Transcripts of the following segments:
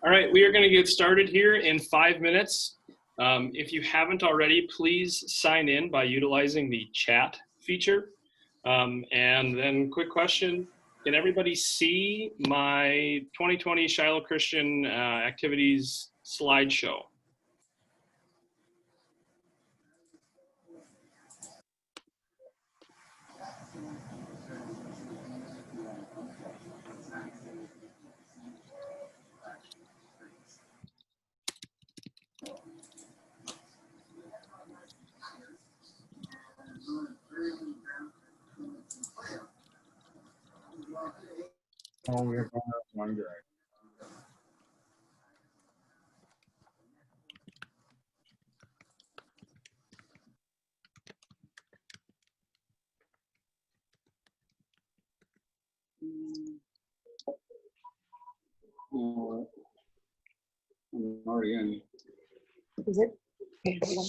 All right, we are going to get started here in 5 minutes. If you haven't already, please sign in by utilizing the chat feature. And then quick question, can everybody see my 2020 Shiloh Christian activities slideshow? Oh, we're going one direction. I'm already in. Is it? Okay, hold on.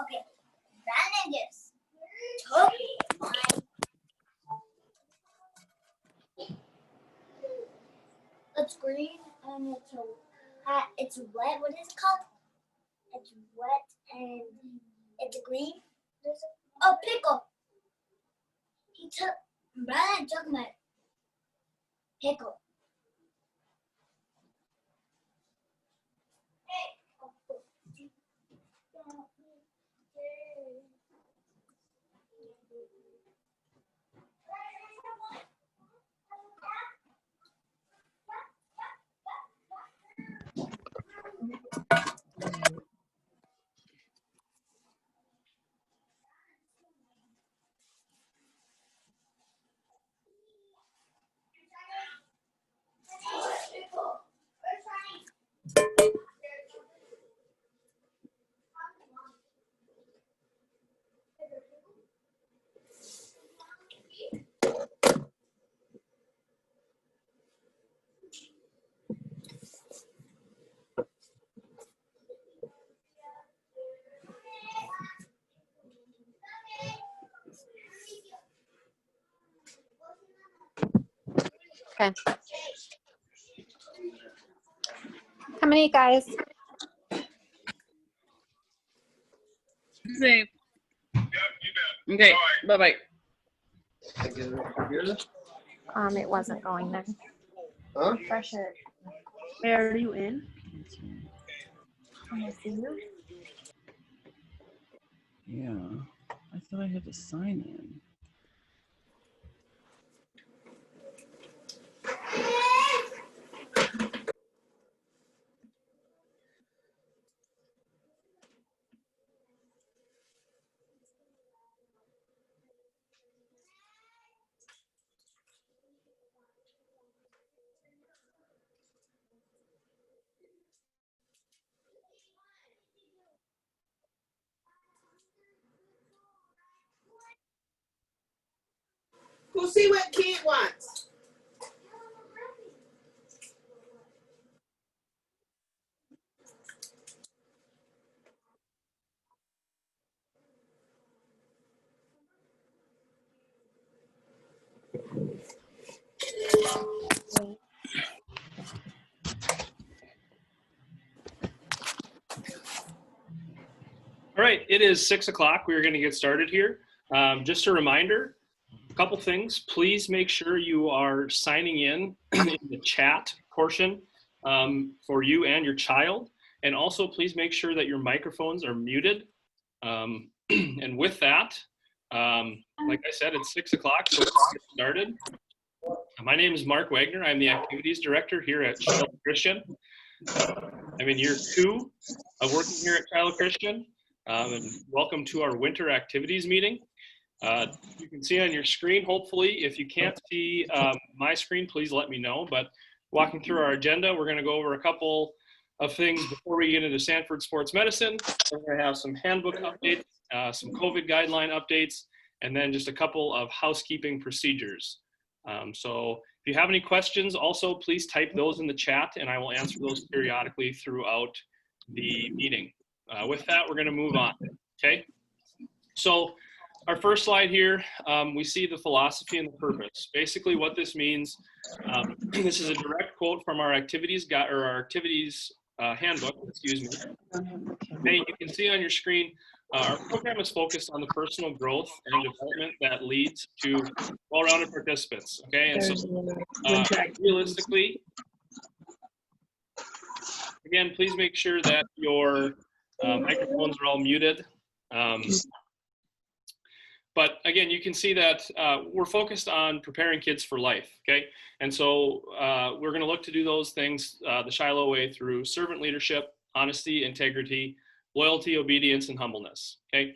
Okay, bandages. Totally fine. It's green and it's wet. What is it called? It's wet and it's green. There's a pickle. He took Brian took my pickle. Okay. How many guys? Safe. Okay, bye-bye. It wasn't going there. Huh? Fresh it. Where are you in? Yeah, I thought I had to sign in. Who see what kid wants? All right, it is 6 o'clock. We're going to get started here. Just a reminder, a couple things. Please make sure you are signing in the chat portion for you and your child. And also, please make sure that your microphones are muted. And with that, like I said, it's 6 o'clock, so let's get started. My name is Mark Wagner. I'm the Activities Director here at Shiloh Christian. I'm in year 2 of working here at Shiloh Christian. And welcome to our winter activities meeting. You can see on your screen, hopefully. If you can't see my screen, please let me know. But walking through our agenda, we're going to go over a couple of things before we get into Sanford Sports Medicine. We're going to have some handbook updates, some COVID guideline updates, and then just a couple of housekeeping procedures. So if you have any questions, also please type those in the chat, and I will answer those periodically throughout the meeting. With that, we're going to move on, okay? So our first slide here, we see the philosophy and the purpose. Basically what this means, this is a direct quote from our activities handbook, excuse me. Okay, you can see on your screen, our program is focused on the personal growth and development that leads to well-rounded participants, okay? And so realistically, again, please make sure that your microphones are all muted. But again, you can see that we're focused on preparing kids for life, okay? And so we're gonna look to do those things the Shiloh way through servant leadership, honesty, integrity, loyalty, obedience, and humbleness, okay?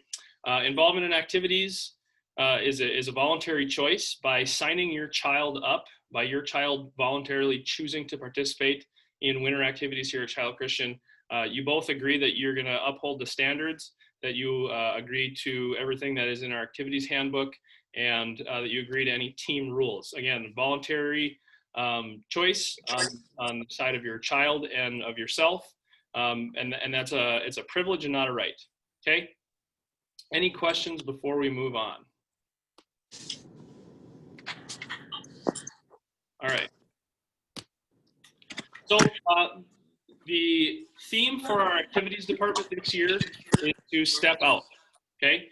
Involvement in activities is a voluntary choice. By signing your child up, by your child voluntarily choosing to participate in winter activities here at Shiloh Christian, you both agree that you're gonna uphold the standards, that you agree to everything that is in our activities handbook, and that you agree to any team rules. Again, voluntary choice on the side of your child and of yourself, and it's a privilege and not a right, okay? Any questions before we move on? All right. So the theme for our activities department this year is to step out, okay?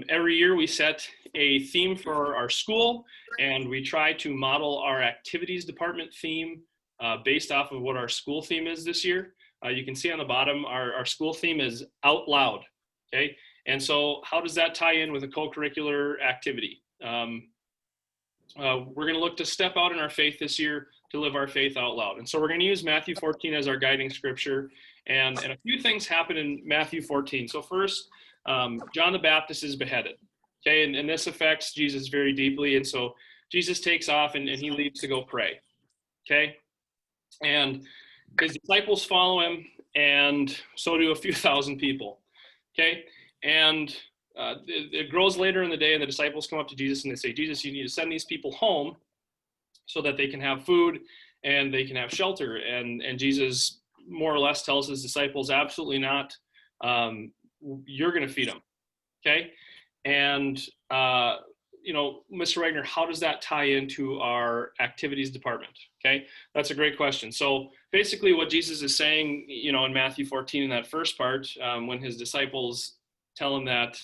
Every year we set a theme for our school, and we try to model our activities department theme based off of what our school theme is this year. You can see on the bottom, our school theme is out loud, okay? And so how does that tie in with a co-curricular activity? We're gonna look to step out in our faith this year, to live our faith out loud. And so we're going to use Matthew 14 as our guiding scripture. And a few things happen in Matthew 14. So first, John the Baptist is beheaded. Okay, and this affects Jesus very deeply. And so Jesus takes off and he leaves to go pray. Okay, and his disciples follow him, and so do a few thousand people. Okay, and it grows later in the day, and the disciples come up to Jesus and they say, Jesus, you need to send these people home so that they can have food and they can have shelter. And Jesus more or less tells his disciples, absolutely not. You're going to feed them, okay? And, you know, Mr. Wagner, how does that tie into our activities department, okay? That's a great question. So basically what Jesus is saying, you know, in Matthew 14 in that first part, when his disciples tell him that,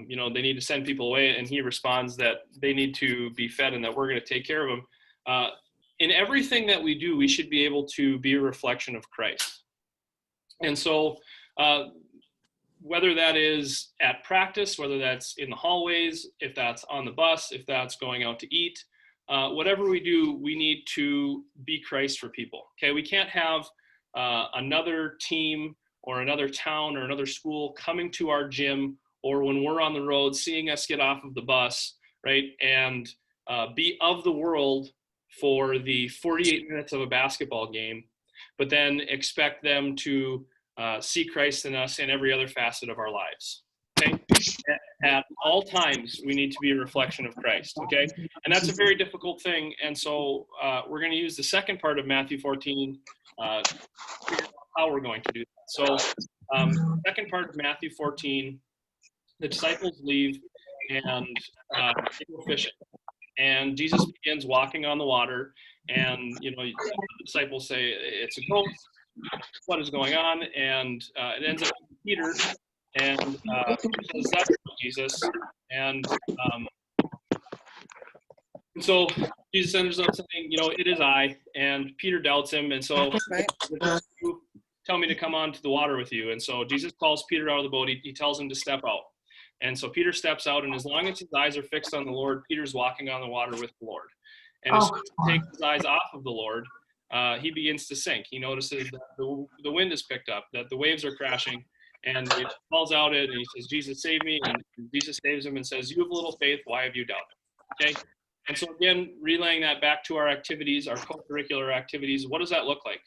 you know, they need to send people away, and he responds that they need to be fed and that we're going to take care of them. In everything that we do, we should be able to be a reflection of Christ. And so whether that is at practice, whether that's in the hallways, if that's on the bus, if that's going out to eat, whatever we do, we need to be Christ for people. Okay, we can't have another team or another town or another school coming to our gym, or when we're on the road, seeing us get off of the bus, right, and be of the world for the 48 minutes of a basketball game, but then expect them to see Christ in us in every other facet of our lives, okay? at all times, we need to be a reflection of Christ, okay? And that's a very difficult thing. And so we're going to use the second part of Matthew 14 to figure out how we're going to do that. So second part of Matthew 14, the disciples leave and go fishing. And Jesus begins walking on the water. And, you know, the disciples say, it's a ghost. What is going on? And it ends up with Peter. And he says, that's Jesus. And so Jesus ends up saying, you know, it is I. And Peter doubts him. And so tell me to come onto the water with you. And so Jesus calls Peter out of the boat. He tells him to step out. And so Peter steps out. And as long as his eyes are fixed on the Lord, Peter's walking on the water with the Lord. And as soon as he takes his eyes off of the Lord, he begins to sink. He notices that the wind is picked up, that the waves are crashing. And he calls out it, and he says, Jesus, save me. And Jesus saves him and says, you have little faith. Why have you doubted? Okay. And so again, relaying that back to our activities, our co-curricular activities, what does that look like?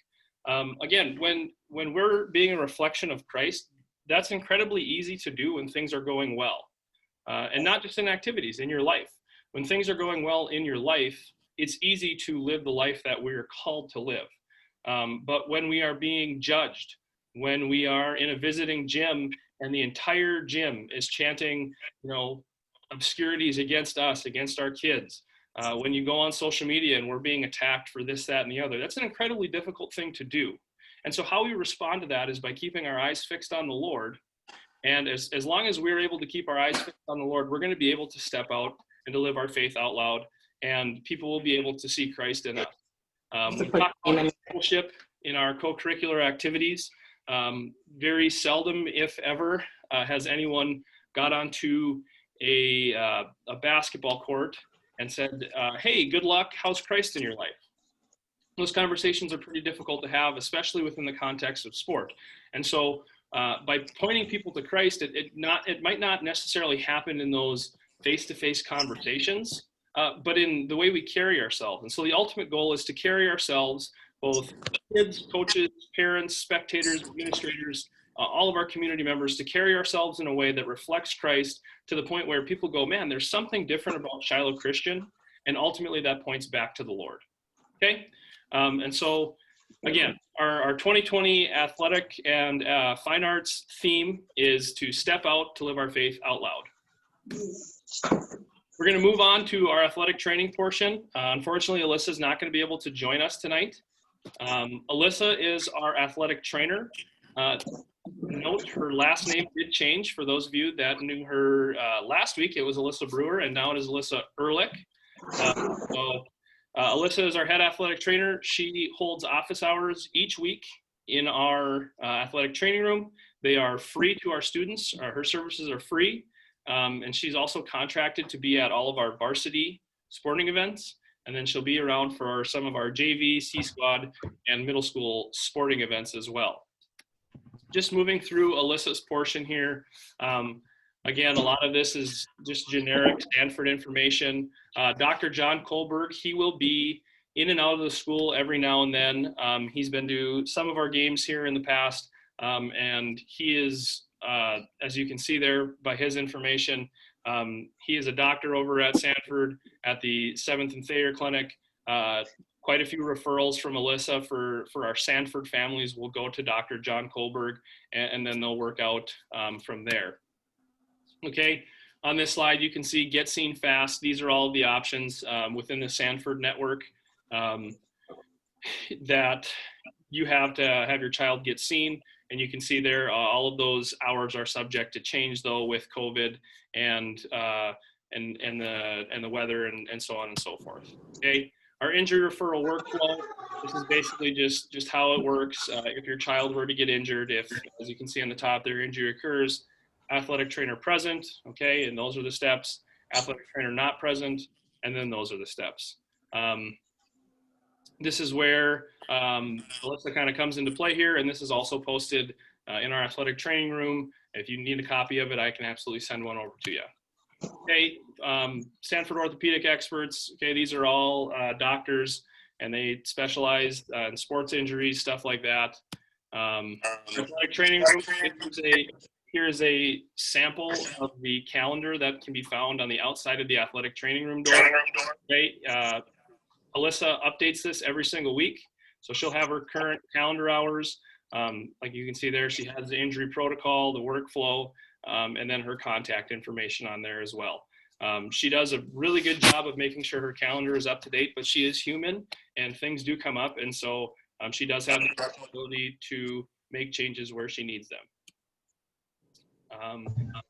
Again, when we're being a reflection of Christ, that's incredibly easy to do when things are going well. And not just in activities, in your life. When things are going well in your life, it's easy to live the life that we're called to live. But when we are being judged, when we are in a visiting gym and the entire gym is chanting, you know, obscurities against us, against our kids, when you go on social media and we're being attacked for this, that, and the other, that's an incredibly difficult thing to do. And so how we respond to that is by keeping our eyes fixed on the Lord. And as long as we're able to keep our eyes fixed on the Lord, we're going to be able to step out and to live our faith out loud, and people will be able to see Christ in us. We talk about discipleship in our co-curricular activities. Very seldom, if ever, has anyone got onto a basketball court and said, hey, good luck, how's Christ in your life? Those conversations are pretty difficult to have, especially within the context of sport. And so by pointing people to Christ, it might not necessarily happen in those face-to-face conversations, but in the way we carry ourselves. And so the ultimate goal is to carry ourselves, both kids, coaches, parents, spectators, administrators, all of our community members, to carry ourselves in a way that reflects Christ to the point where people go, man, there's something different about Shiloh Christian. And ultimately that points back to the Lord. Okay. And so again, our 2020 athletic and fine arts theme is to step out to live our faith out loud. We're going to move on to our athletic training portion. Unfortunately, Alyssa's not going to be able to join us tonight. Alyssa is our athletic trainer. Note her last name did change. For those of you that knew her last week, it was Alyssa Brewer, and now it is Alyssa Ehrlich. Alyssa is our head athletic trainer. She holds office hours each week in our athletic training room. They are free to our students. Her services are free. And she's also contracted to be at all of our varsity sporting events. And then she'll be around for some of our JV, C squad, and middle school sporting events as well. Just moving through Alyssa's portion here. Again, a lot of this is just generic Sanford information. Dr. John Kohlberg, he will be in and out of the school every now and then. He's been to some of our games here in the past, and he is, as you can see there by his information, he is a doctor over at Sanford at the 7th and Thayer Clinic. Quite a few referrals from Alyssa for our Sanford families will go to Dr. John Kohlberg, and then they'll work out from there. Okay, on this slide you can see Get Seen Fast. These are all the options within the Sanford network that you have to have your child get seen. And you can see there, all of those hours are subject to change though with COVID and the weather and so on and so forth. Okay, our injury referral workflow. This is basically just how it works. If your child were to get injured, if, as you can see on the top, their injury occurs, athletic trainer present, okay, and those are the steps. Athletic trainer not present, and then those are the steps. This is where Alyssa kind of comes into play here, and this is also posted in our athletic training room. If you need a copy of it, I can absolutely send one over to you. Okay, Sanford Orthopedic experts, okay, these are all doctors, and they specialize in sports injuries, stuff like that. Athletic training room, here is a sample of the calendar that can be found on the outside of the athletic training room door. Okay, Alyssa updates this every single week. So she'll have her current calendar hours. Like you can see there, she has the injury protocol, the workflow, and then her contact information on there as well. She does a really good job of making sure her calendar is up to date, but she is human and things do come up. And so she does have the ability to make changes where she needs them.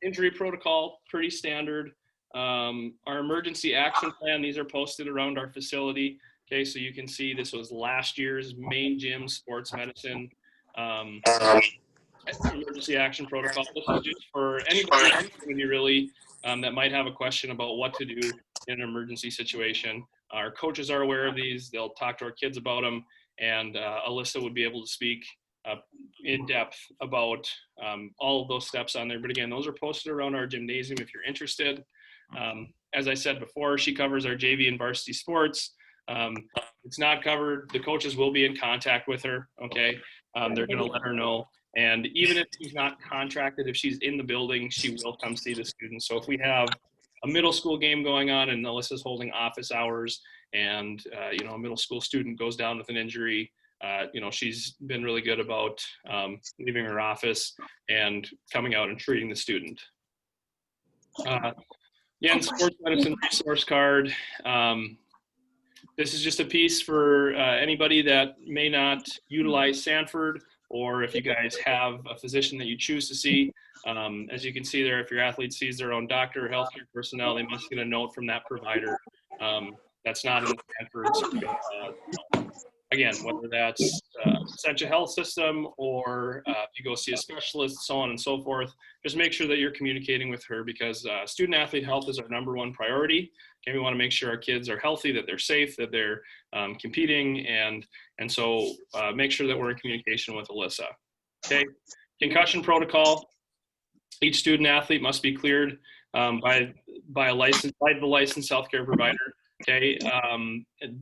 Injury protocol, pretty standard. Our emergency action plan, these are posted around our facility. Okay, so you can see this was last year's main gym sports medicine emergency action protocol. This is just for anybody in the community really that might have a question about what to do in an emergency situation. Our coaches are aware of these. They'll talk to our kids about them, and Alyssa would be able to speak in depth about all of those steps on there. But again, those are posted around our gymnasium if you're interested. As I said before, she covers our JV and varsity sports. It's not covered. The coaches will be in contact with her, okay? They're gonna let her know. And even if she's not contracted, if she's in the building, she will come see the students. So if we have a middle school game going on and Alyssa's holding office hours and, you know, a middle school student goes down with an injury, you know, she's been really good about leaving her office and coming out and treating the student. Again, sports medicine resource card. This is just a piece for anybody that may not utilize Sanford, or if you guys have a physician that you choose to see. As you can see there, if your athlete sees their own doctor or healthcare personnel, they must get a note from that provider. That's not in the Sanford. Again, whether that's Central Health System or if you go see a specialist, so on and so forth, just make sure that you're communicating with her, because student athlete health is our #1 priority. Okay, we want to make sure our kids are healthy, that they're safe, that they're competing, and so make sure that we're in communication with Alyssa. Okay, concussion protocol. Each student athlete must be cleared by the licensed healthcare provider. Okay,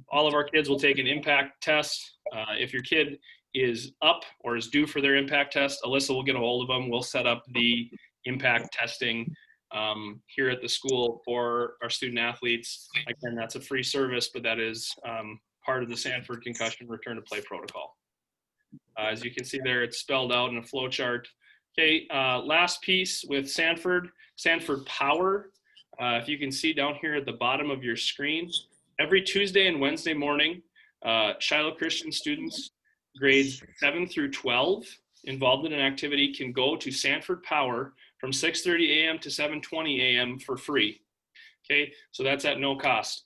all of our kids will take an impact test. If your kid is up or is due for their impact test, Alyssa will get a hold of them. We'll set up the impact testing here at the school for our student athletes. Again, that's a free service, but that is part of the Sanford Concussion Return to Play protocol. As you can see there, it's spelled out in a flow chart. Okay, last piece with Sanford Power. If you can see down here at the bottom of your screen, every Tuesday and Wednesday morning, Shiloh Christian students, grades 7 through 12, involved in an activity can go to Sanford Power from 6:30 a.m. to 7:20 a.m. for free. Okay, so that's at no cost.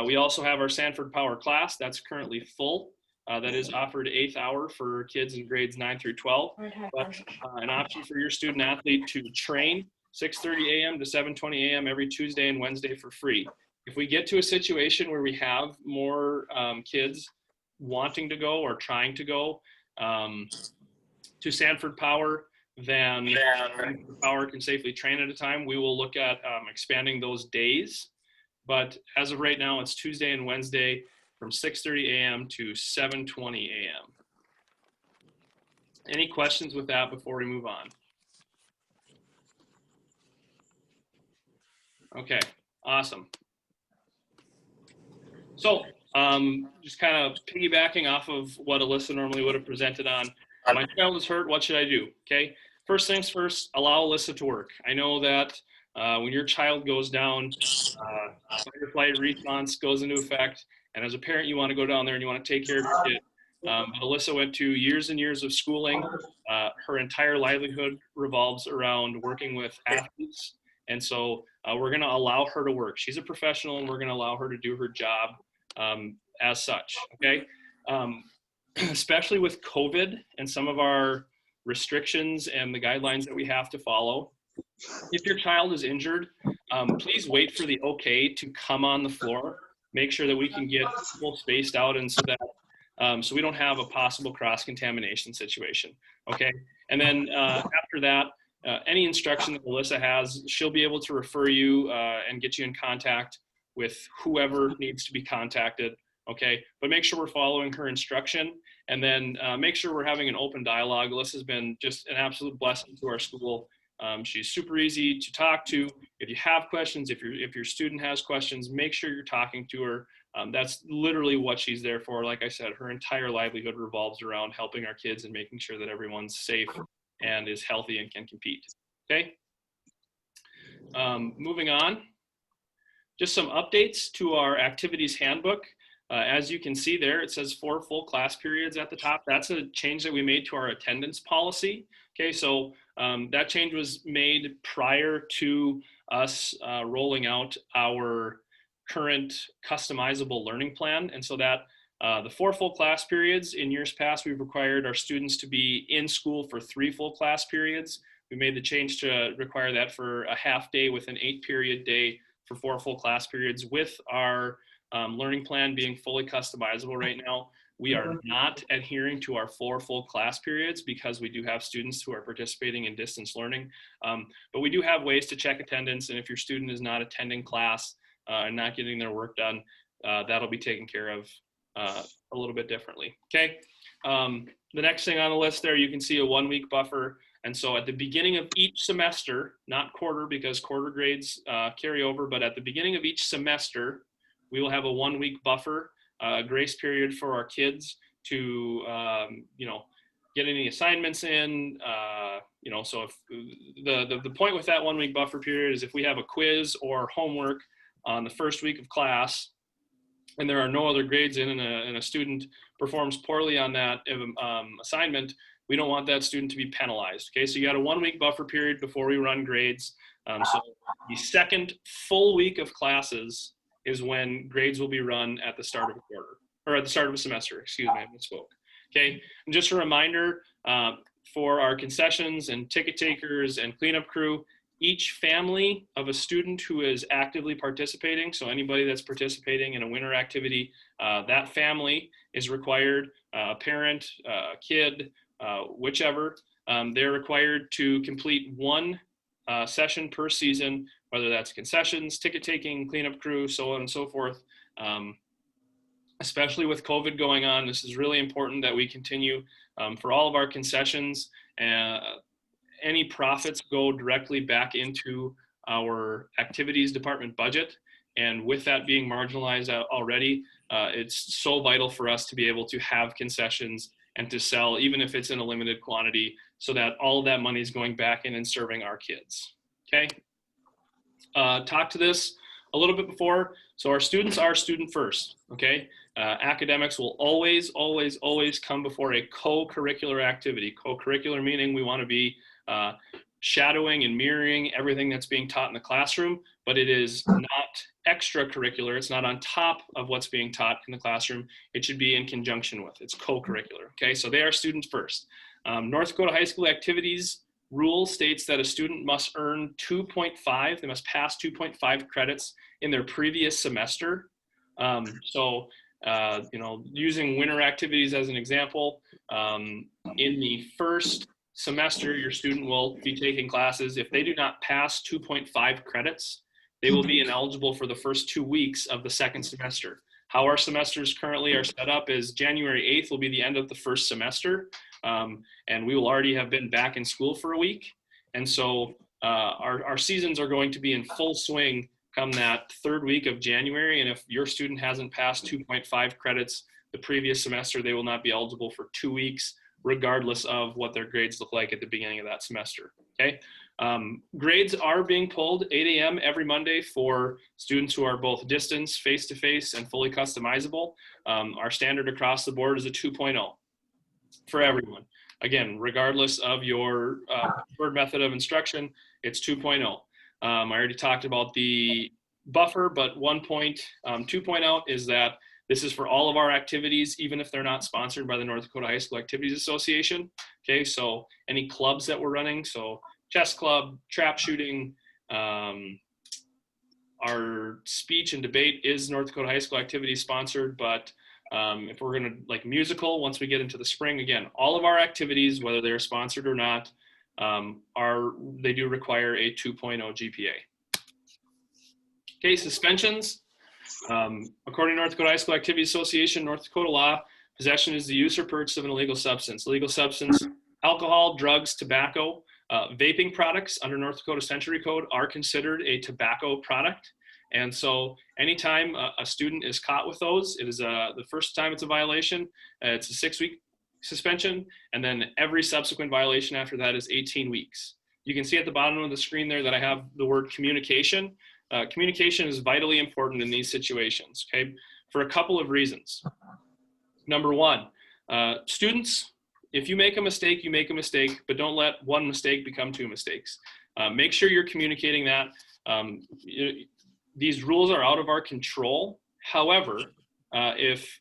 We also have our Sanford Power class that's currently full. That is offered 8th hour for kids in grades 9 through 12, but an option for your student athlete to train 6:30 a.m. to 7:20 a.m. every Tuesday and Wednesday for free. If we get to a situation where we have more kids wanting to go or trying to go to Sanford Power than Sanford Power can safely train at a time, we will look at expanding those days. But as of right now, it's Tuesday and Wednesday from 6:30 a.m. to 7:20 a.m. Any questions with that before we move on? Okay, awesome. So just kind of piggybacking off of what Alyssa normally would have presented on. My child is hurt, what should I do? Okay, first things first, allow Alyssa to work. I know that when your child goes down, fight or flight response goes into effect, and as a parent you want to go down there and you want to take care of your kid. Alyssa went to years and years of schooling. Her entire livelihood revolves around working with athletes. And so we're going to allow her to work. She's a professional, and we're going to allow her to do her job as such, okay? Especially with COVID and some of our restrictions and the guidelines that we have to follow. If your child is injured, please wait for the okay to come on the floor. Make sure that we can get people spaced out, and so that so we don't have a possible cross-contamination situation, okay? And then after that, any instruction that Alyssa has, she'll be able to refer you and get you in contact with whoever needs to be contacted, okay? But make sure we're following her instruction, and then make sure we're having an open dialogue. Alyssa's been just an absolute blessing to our school. She's super easy to talk to. If you have questions, if your student has questions, make sure you're talking to her. That's literally what she's there for. Like I said, her entire livelihood revolves around helping our kids and making sure that everyone's safe and is healthy and can compete. Okay. Moving on, just some updates to our activities handbook. As you can see there, it says 4 full class periods at the top. That's a change that we made to our attendance policy. Okay, so that change was made prior to us rolling out our current customizable learning plan. And so that the 4 full class periods, in years past, we've required our students to be in school for 3 full class periods. We made the change to require that for a half day with an 8-period day for 4 full class periods. With our learning plan being fully customizable right now, we are not adhering to our 4 full class periods because we do have students who are participating in distance learning. But we do have ways to check attendance, and if your student is not attending class and not getting their work done, that'll be taken care of a little bit differently. Okay. The next thing on the list there, you can see a 1-week buffer. And so at the beginning of each semester, not quarter because quarter grades carry over, but at the beginning of each semester, we will have a 1-week buffer, grace period for our kids to, get any assignments in. So if the point with that 1-week buffer period is if we have a quiz or homework on the first week of class, and there are no other grades in, and a student performs poorly on that assignment, we don't want that student to be penalized. Okay, so you got a 1-week buffer period before we run grades. So the second full week of classes is when grades will be run at the start of a quarter, or at the start of a semester, excuse me, I misspoke. Okay, and just a reminder for our concessions and ticket takers and cleanup crew, each family of a student who is actively participating, so anybody that's participating in a winter activity, that family is required, a parent, a kid, whichever, they're required to complete 1 session per season, whether that's concessions, ticket taking, cleanup crew, so on and so forth. Especially with COVID going on, this is really important that we continue for all of our concessions. Any profits go directly back into our activities department budget. And with that being marginalized already, it's so vital for us to be able to have concessions and to sell, even if it's in a limited quantity, so that all of that money is going back in and serving our kids. Okay. Talked to this a little bit before. So our students are student first. Okay. Academics will always, always, always come before a co-curricular activity. Co-curricular meaning we want to be shadowing and mirroring everything that's being taught in the classroom, but it is not extracurricular. It's not on top of what's being taught in the classroom. It should be in conjunction with. It's co-curricular. Okay, so they are students first. North Dakota High School activities rule states that a student must earn 2.5. They must pass 2.5 credits in their previous semester. Using winter activities as an example, in the first semester, your student will be taking classes. If they do not pass 2.5 credits, they will be ineligible for the first 2 weeks of the second semester. How our semesters currently are set up is January 8th will be the end of the first semester, and we will already have been back in school for a week. And so our seasons are going to be in full swing come that 3rd week of January. And if your student hasn't passed 2.5 credits the previous semester, they will not be eligible for 2 weeks, regardless of what their grades look like at the beginning of that semester. Okay. Grades are being pulled 8 a.m. every Monday for students who are both distance, face-to-face, and fully customizable. Our standard across the board is a 2.0 for everyone. Again, regardless of your preferred method of instruction, it's 2.0. I already talked about the buffer, but 2.0 is that this is for all of our activities, even if they're not sponsored by the North Dakota High School Activities Association. Okay, so any clubs that we're running, so chess club, trap shooting, our speech and debate is North Dakota High School Activities sponsored, but if we're gonna like musical, once we get into the spring, again, all of our activities, whether they're sponsored or not, they do require a 2.0 GPA. Okay, suspensions. According to North Dakota High School Activities Association, North Dakota law, possession is the use or purchase of an illegal substance. Illegal substance, alcohol, drugs, tobacco. Vaping products under North Dakota Century Code are considered a tobacco product. And so anytime a student is caught with those, it is the first time it's a violation, it's a 6-week suspension, and then every subsequent violation after that is 18 weeks. You can see at the bottom of the screen there that I have the word communication. Communication is vitally important in these situations, okay, for a couple of reasons. Number one, students, if you make a mistake, you make a mistake, but don't let one mistake become 2 mistakes. Make sure you're communicating that. These rules are out of our control. However, if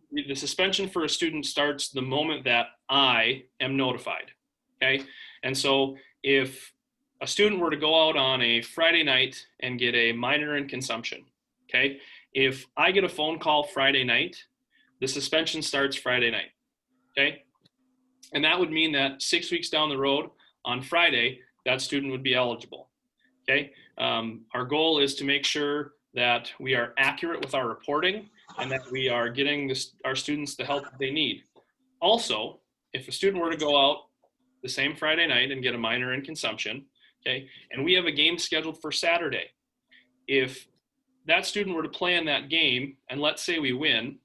the suspension for a student starts the moment that I am notified, okay? And so if a student were to go out on a Friday night and get a minor in consumption, okay? If I get a phone call Friday night, the suspension starts Friday night, okay? And that would mean that 6 weeks down the road on Friday, that student would be eligible, okay? Our goal is to make sure that we are accurate with our reporting and that we are getting our students the help that they need. Also, if a student were to go out the same Friday night and get a minor in consumption, okay, and we have a game scheduled for Saturday, if that student were to play in that game and let's say we win,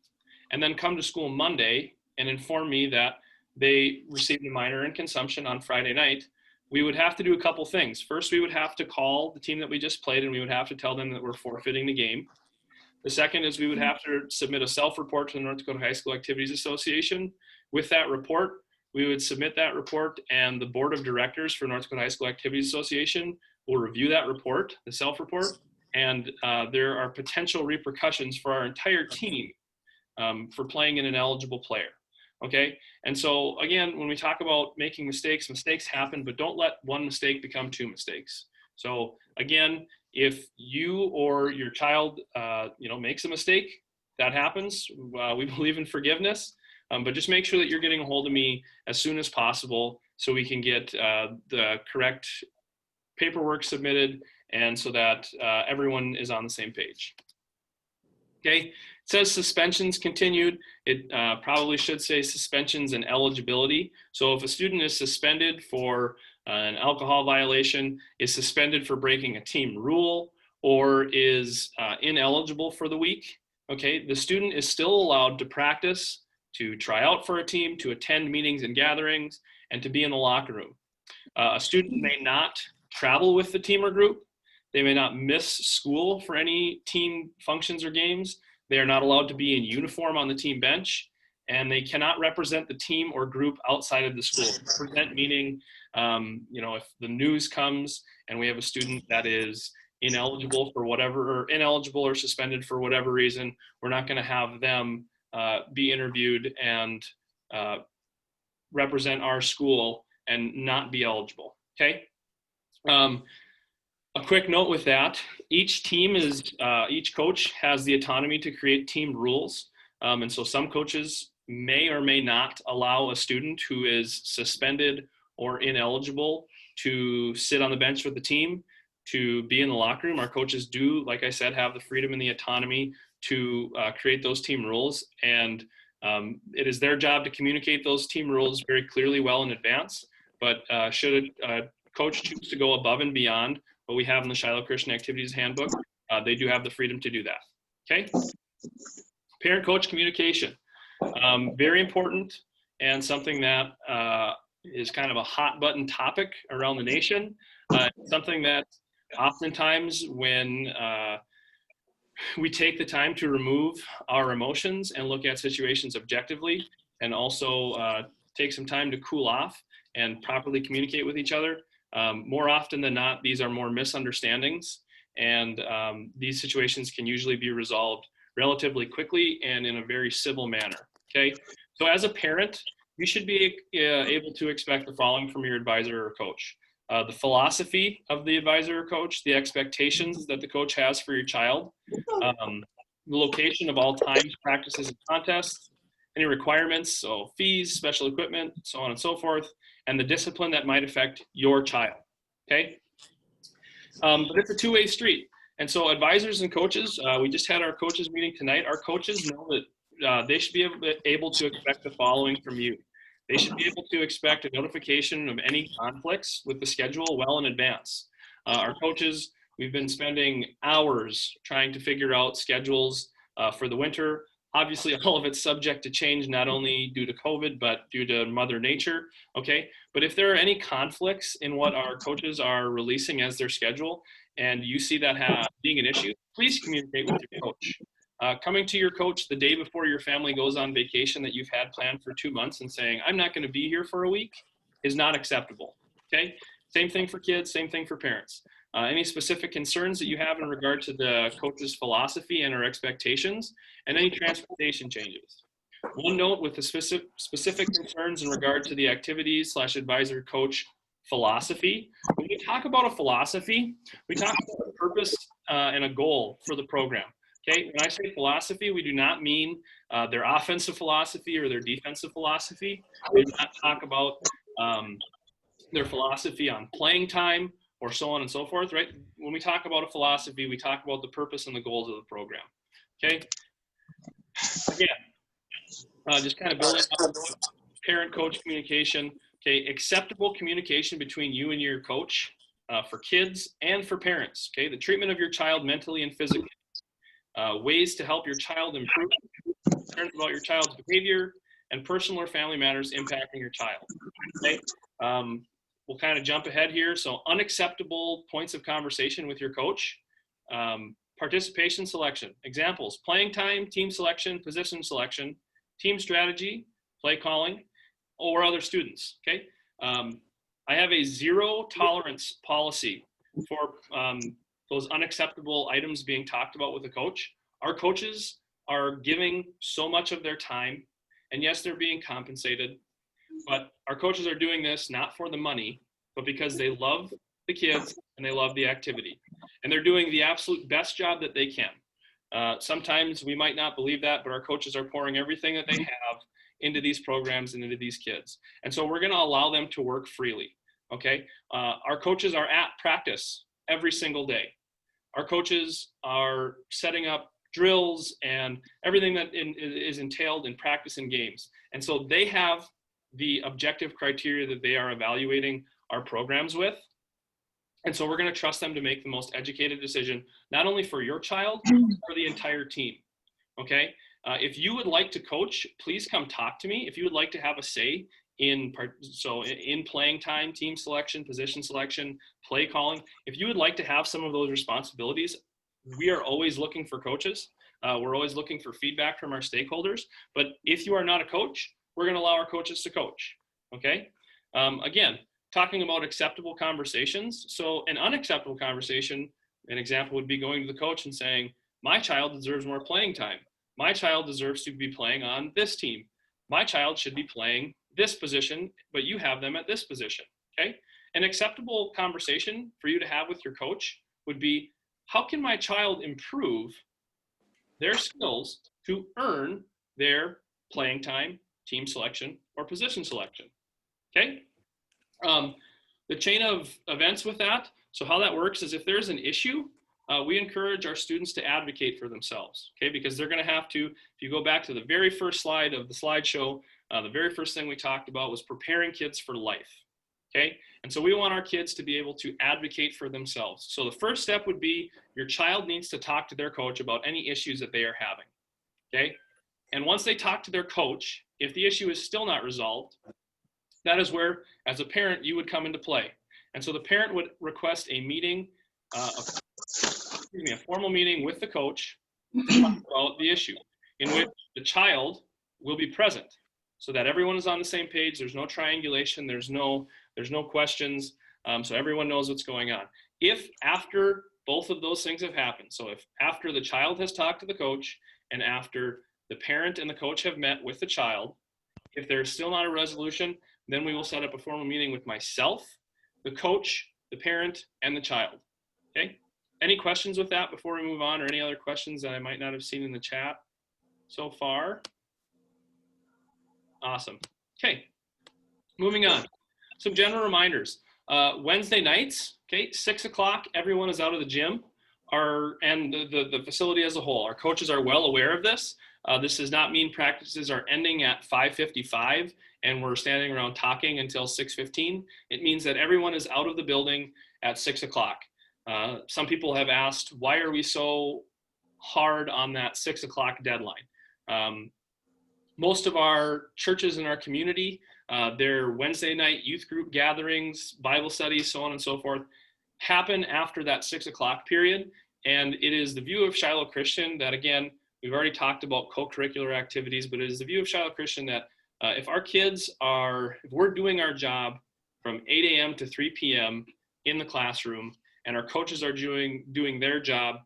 and then come to school Monday and inform me that they received a minor in consumption on Friday night, we would have to do a couple things. First, we would have to call the team that we just played and we would have to tell them that we're forfeiting the game. The second is we would have to submit a self-report to the North Dakota High School Activities Association. With that report, we would submit that report and the board of directors for North Dakota High School Activities Association will review that report, the self-report, and there are potential repercussions for our entire team for playing an ineligible player. Okay, and so again, when we talk about making mistakes, mistakes happen, but don't let one mistake become 2 mistakes. So again, if you or your child, makes a mistake, that happens. We believe in forgiveness, but just make sure that you're getting a hold of me as soon as possible so we can get the correct paperwork submitted and so that everyone is on the same page. Okay, it says suspensions continued. It probably should say suspensions and eligibility. So if a student is suspended for an alcohol violation, is suspended for breaking a team rule, or is ineligible for the week, okay, the student is still allowed to practice, to try out for a team, to attend meetings and gatherings, and to be in the locker room. A student may not travel with the team or group. They may not miss school for any team functions or games. They are not allowed to be in uniform on the team bench, and they cannot represent the team or group outside of the school. Represent meaning, if the news comes and we have a student that is ineligible or suspended for whatever reason, we're not going to have them be interviewed and represent our school and not be eligible. Okay. A quick note with that, each coach has the autonomy to create team rules. And so some coaches may or may not allow a student who is suspended or ineligible to sit on the bench with the team, to be in the locker room. Our coaches do, like I said, have the freedom and the autonomy to create those team rules. And it is their job to communicate those team rules very clearly well in advance. But should a coach choose to go above and beyond what we have in the Shiloh Christian Activities Handbook, they do have the freedom to do that, okay? Parent-coach communication, very important and something that is kind of a hot button topic around the nation. Something that oftentimes when we take the time to remove our emotions and look at situations objectively and also take some time to cool off and properly communicate with each other, more often than not, these are more misunderstandings, and these situations can usually be resolved relatively quickly and in a very civil manner, okay? So as a parent, you should be able to expect the following from your advisor or coach. The philosophy of the advisor or coach, the expectations that the coach has for your child, the location of all times, practices, and contests, any requirements, so fees, special equipment, so on and so forth, and the discipline that might affect your child, okay? But it's a two-way street. And so advisors and coaches, we just had our coaches meeting tonight. Our coaches know that they should be able to expect the following from you. They should be able to expect a notification of any conflicts with the schedule well in advance. Our coaches, we've been spending hours trying to figure out schedules for the winter. Obviously, all of it's subject to change, not only due to COVID, but due to Mother Nature, okay? But if there are any conflicts in what our coaches are releasing as their schedule, and you see that being an issue, please communicate with your coach. Coming to your coach the day before your family goes on vacation that you've had planned for 2 months and saying, I'm not gonna be here for a week, is not acceptable, okay? Same thing for kids, same thing for parents. Any specific concerns that you have in regard to the coach's philosophy and our expectations, and any transportation changes. One note with the specific concerns in regard to the activities / advisor coach philosophy. When we talk about a philosophy, we talk about a purpose and a goal for the program. Okay, when I say philosophy, we do not mean their offensive philosophy or their defensive philosophy. We do not talk about their philosophy on playing time or so on and so forth, right? When we talk about a philosophy, we talk about the purpose and the goals of the program, okay? Again, just kind of building up parent-coach communication, okay? Acceptable communication between you and your coach for kids and for parents, okay? The treatment of your child mentally and physically. Ways to help your child improve, concerns about your child's behavior, and personal or family matters impacting your child, okay? We'll kind of jump ahead here. So unacceptable points of conversation with your coach. Participation selection. Examples, playing time, team selection, position selection, team strategy, play calling, or other students, okay? I have a 0 tolerance policy for those unacceptable items being talked about with a coach. Our coaches are giving so much of their time, and yes, they're being compensated, but our coaches are doing this not for the money, but because they love the kids and they love the activity. And they're doing the absolute best job that they can. Sometimes we might not believe that, but our coaches are pouring everything that they have into these programs and into these kids. And so we're gonna allow them to work freely, okay? Our coaches are at practice every single day. Our coaches are setting up drills and everything that is entailed in practice and games. And so they have the objective criteria that they are evaluating our programs with. And so we're going to trust them to make the most educated decision, not only for your child, but for the entire team. Okay? If you would like to coach, please come talk to me. If you would like to have a say in playing time, team selection, position selection, play calling, if you would like to have some of those responsibilities, we are always looking for coaches. We're always looking for feedback from our stakeholders. But if you are not a coach, we're going to allow our coaches to coach. Okay? Again, talking about acceptable conversations. So an unacceptable conversation, an example would be going to the coach and saying, my child deserves more playing time. My child deserves to be playing on this team. My child should be playing this position, but you have them at this position, okay? An acceptable conversation for you to have with your coach would be, how can my child improve their skills to earn their playing time, team selection, or position selection, okay? The chain of events with that, so how that works is if there's an issue, we encourage our students to advocate for themselves, okay? Because they're gonna have to, if you go back to the very first slide of the slideshow, the very first thing we talked about was preparing kids for life, okay? And so we want our kids to be able to advocate for themselves. So the first step would be your child needs to talk to their coach about any issues that they are having, okay? And once they talk to their coach, if the issue is still not resolved, that is where, as a parent, you would come into play. And so the parent would request a meeting, a formal meeting with the coach to talk about the issue, in which the child will be present, so that everyone is on the same page. There's no triangulation. There's no questions. So everyone knows what's going on. If after both of those things have happened, so if after the child has talked to the coach and after the parent and the coach have met with the child, if there's still not a resolution, then we will set up a formal meeting with myself, the coach, the parent, and the child, okay? Any questions with that before we move on, or any other questions that I might not have seen in the chat so far? Awesome. Okay, moving on. Some general reminders. Wednesday nights, okay, 6 o'clock, everyone is out of the gym, and the facility as a whole. Our coaches are well aware of this. This does not mean practices are ending at 5:55 and we're standing around talking until 6:15. It means that everyone is out of the building at 6 o'clock. Some people have asked, why are we so hard on that 6 o'clock deadline? Most of our churches in our community, their Wednesday night youth group gatherings, Bible studies, so on and so forth, happen after that 6 o'clock period. And it is the view of Shiloh Christian that, again, we've already talked about co-curricular activities, but it is the view of Shiloh Christian that if we're doing our job from 8 a.m. to 3 p.m. in the classroom, and our coaches are doing their job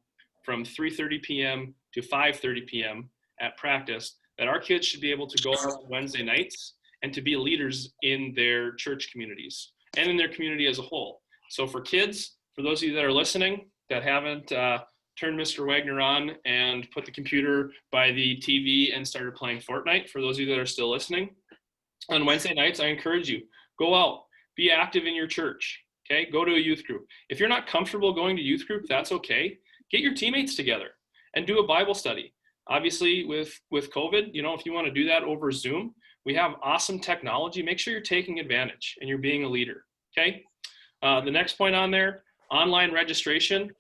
from 3:30 p.m. to 5:30 p.m. at practice, that our kids should be able to go out on Wednesday nights and to be leaders in their church communities and in their community as a whole. So for kids, for those of you that are listening that haven't turned Mr. Wagner on and put the computer by the TV and started playing Fortnite, for those of you that are still listening, on Wednesday nights, I encourage you, go out, be active in your church, okay? Go to a youth group. If you're not comfortable going to youth group, that's okay. Get your teammates together and do a Bible study. Obviously, with COVID, if you want to do that over Zoom, we have awesome technology. Make sure you're taking advantage and you're being a leader, okay? The next point on there, online registration.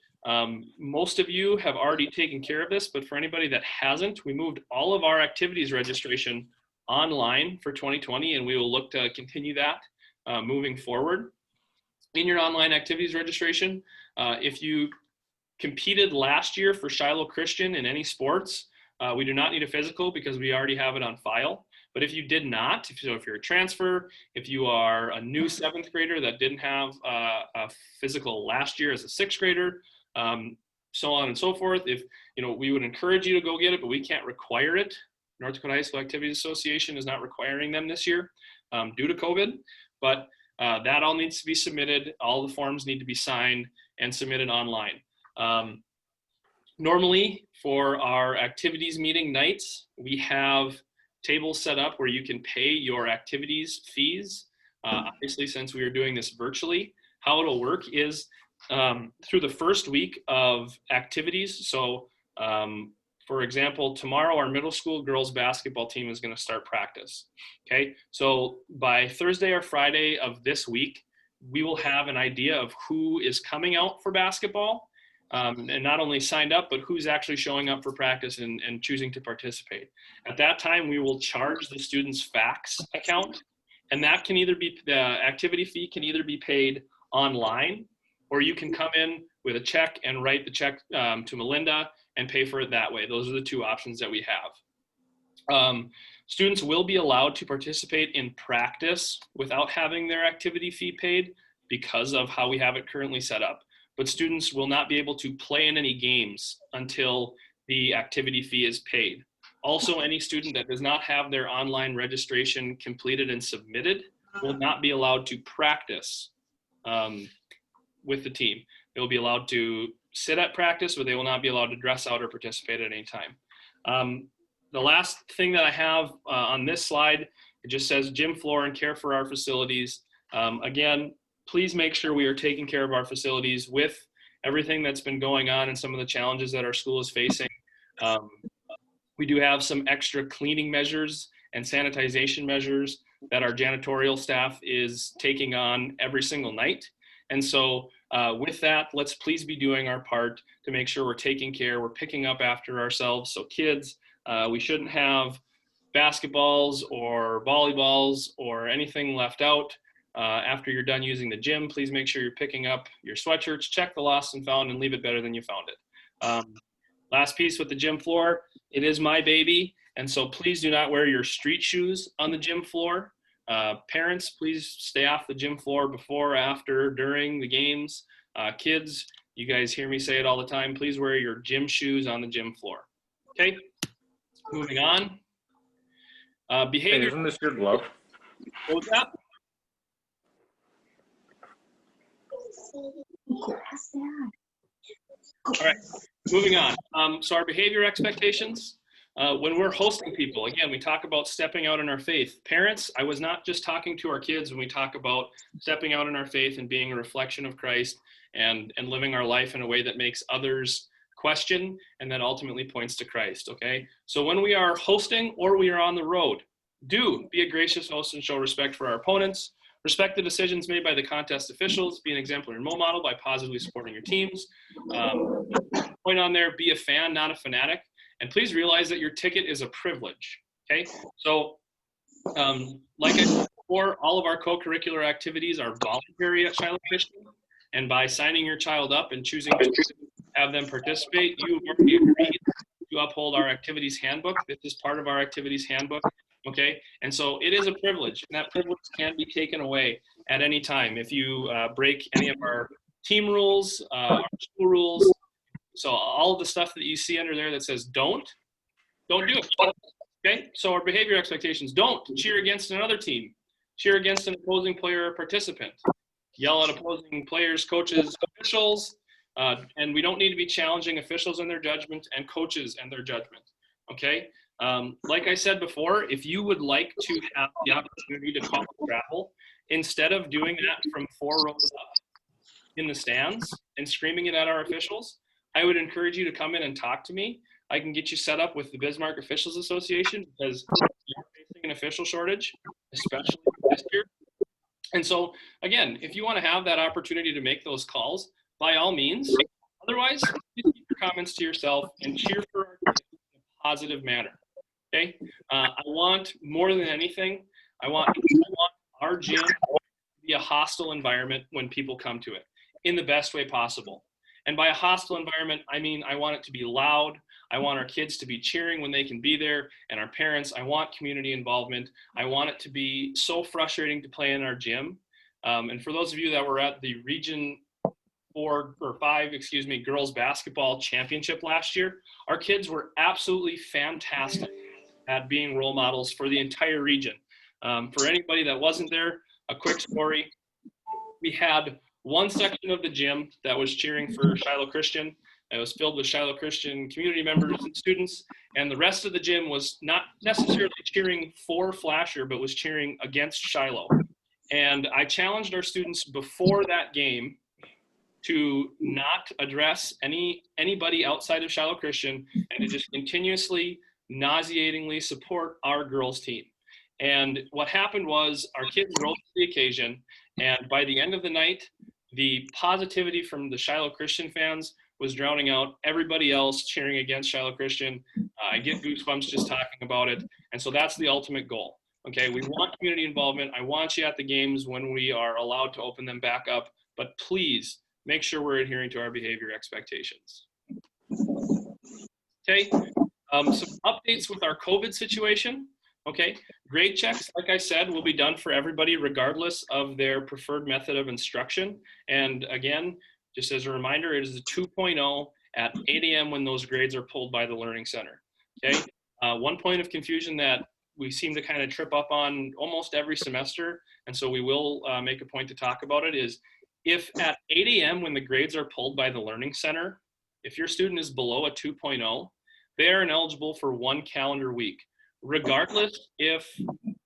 Most of you have already taken care of this, but for anybody that hasn't, we moved all of our activities registration online for 2020, and we will look to continue that moving forward. In your online activities registration, if you competed last year for Shiloh Christian in any sports, we do not need a physical because we already have it on file. But if you did not, if you're a transfer, if you are a new 7th grader that didn't have a physical last year as a 6th grader, so on and so forth, we would encourage you to go get it, but we can't require it. North Dakota High School Activities Association is not requiring them this year due to COVID, but that all needs to be submitted. All the forms need to be signed and submitted online. Normally for our activities meeting nights, we have tables set up where you can pay your activities fees. Obviously, since we are doing this virtually, how it'll work is through the first week of activities. So for example, tomorrow our middle school girls basketball team is going to start practice. Okay, so by Thursday or Friday of this week, we will have an idea of who is coming out for basketball. And not only signed up, but who's actually showing up for practice and choosing to participate. At that time, we will charge the student's fax account, and that can either be, the activity fee can either be paid online, or you can come in with a check and write the check to Melinda and pay for it that way. Those are the two options that we have. Students will be allowed to participate in practice without having their activity fee paid because of how we have it currently set up. But students will not be able to play in any games until the activity fee is paid. Also, any student that does not have their online registration completed and submitted will not be allowed to practice with the team. They will be allowed to sit at practice, but they will not be allowed to dress out or participate at any time. The last thing that I have on this slide, it just says gym floor and care for our facilities. Again, please make sure we are taking care of our facilities with everything that's been going on and some of the challenges that our school is facing. We do have some extra cleaning measures and sanitization measures that our janitorial staff is taking on every single night. And so with that, let's please be doing our part to make sure we're taking care, we're picking up after ourselves. So kids, we shouldn't have basketballs or volleyballs or anything left out. After you're done using the gym, please make sure you're picking up your sweatshirts, check the lost and found, and leave it better than you found it. Last piece with the gym floor, it is my baby, and so please do not wear your street shoes on the gym floor. Parents, please stay off the gym floor before, after, during the games. Kids, you guys hear me say it all the time, please wear your gym shoes on the gym floor. Okay, moving on. Behavior. Hey, isn't this your glove? What was that? All right, moving on. So our behavior expectations, when we're hosting people, again, we talk about stepping out in our faith. Parents, I was not just talking to our kids when we talk about stepping out in our faith and being a reflection of Christ and living our life in a way that makes others question, and that ultimately points to Christ, okay? So when we are hosting or we are on the road, do be a gracious host and show respect for our opponents. Respect the decisions made by the contest officials. Be an exemplary role model by positively supporting your teams. Point on there, be a fan, not a fanatic. And please realize that your ticket is a privilege, okay? So like I said before, all of our co-curricular activities are voluntary at Shiloh Christian. And by signing your child up and choosing to have them participate, you have already agreed to uphold our activities handbook. This is part of our activities handbook, okay? And so it is a privilege, and that privilege can be taken away at any time if you break any of our team rules, our school rules. So all of the stuff that you see under there that says don't do it, okay? So our behavior expectations: don't cheer against another team, cheer against an opposing player or participant, yell at opposing players, coaches, officials, and we don't need to be challenging officials in their judgment and coaches and their judgment, okay? Like I said before, if you would like to have the opportunity to call travel, instead of doing that from 4 rows up in the stands and screaming it at our officials, I would encourage you to come in and talk to me. I can get you set up with the Bismarck Officials Association because you're facing an official shortage, especially this year. And so, again, if you want to have that opportunity to make those calls, by all means. Otherwise, keep your comments to yourself and cheer for our kids in a positive manner, okay? I want, more than anything, I want our gym to be a hostile environment when people come to it in the best way possible. And by a hostile environment, I mean I want it to be loud. I want our kids to be cheering when they can be there, and our parents. I want community involvement. I want it to be so frustrating to play in our gym. And for those of you that were at the Region 4 or 5, girls basketball championship last year, our kids were absolutely fantastic at being role models for the entire region. For anybody that wasn't there, a quick story. We had one section of the gym that was cheering for Shiloh Christian. It was filled with Shiloh Christian community members and students, and the rest of the gym was not necessarily cheering for Flasher, but was cheering against Shiloh. And I challenged our students before that game to not address anybody outside of Shiloh Christian and to just continuously, nauseatingly support our girls team. And what happened was our kids rose to the occasion, and by the end of the night, the positivity from the Shiloh Christian fans was drowning out everybody else cheering against Shiloh Christian. I get goosebumps just talking about it. And so that's the ultimate goal. Okay, we want community involvement. I want you at the games when we are allowed to open them back up, but please make sure we're adhering to our behavior expectations. Okay, some updates with our COVID situation. Okay, grade checks, like I said, will be done for everybody regardless of their preferred method of instruction. And again, just as a reminder, it is a 2.0 at 8 a.m. when those grades are pulled by the Learning Center. Okay, one point of confusion that we seem to kind of trip up on almost every semester, and so we will make a point to talk about it, is if at 8 a.m. when the grades are pulled by the Learning Center, if your student is below a 2.0, they are ineligible for 1 calendar week, regardless if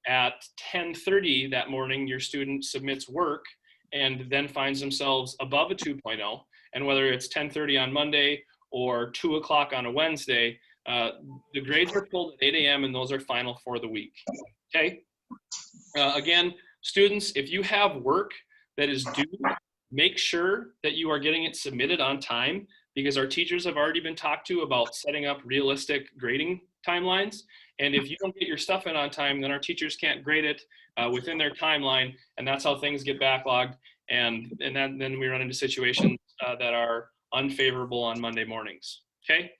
at 10:30 that morning your student submits work and then finds themselves above a 2.0, and whether it's 10:30 on Monday or 2 o'clock on a Wednesday, the grades are pulled at 8 a.m. and those are final for the week, okay? Again, students, if you have work that is due, make sure that you are getting it submitted on time, because our teachers have already been talked to about setting up realistic grading timelines. And if you don't get your stuff in on time, then our teachers can't grade it within their timeline, and that's how things get backlogged. And then we run into situations that are unfavorable on Monday mornings, okay?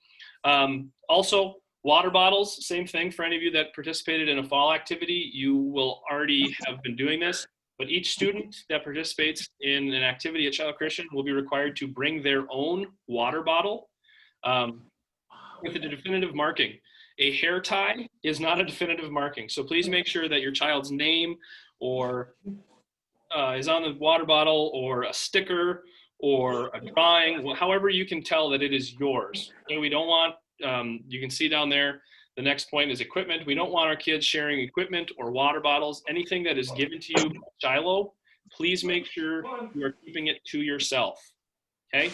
Also, water bottles, same thing for any of you that participated in a fall activity. You will already have been doing this, but each student that participates in an activity at Shiloh Christian will be required to bring their own water bottle with a definitive marking. A hair tie is not a definitive marking, so please make sure that your child's name or is on the water bottle, or a sticker, or a drawing, however you can tell that it is yours. Okay, we don't want, you can see down there, the next point is equipment. We don't want our kids sharing equipment or water bottles. Anything that is given to you by Shiloh, please make sure you are keeping it to yourself, okay?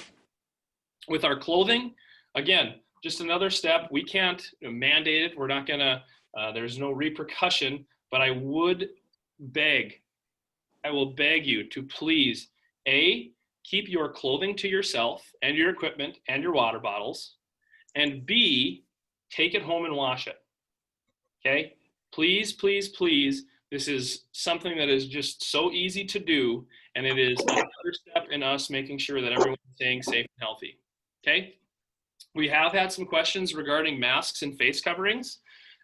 With our clothing, again, just another step. We can't mandate it. We're not gonna, there's no repercussion, but I will beg you to please, A, keep your clothing to yourself and your equipment and your water bottles, and B, take it home and wash it. Okay? Please, please, please. This is something that is just so easy to do, and it is another step in us making sure that everyone's staying safe and healthy. Okay? We have had some questions regarding masks and face coverings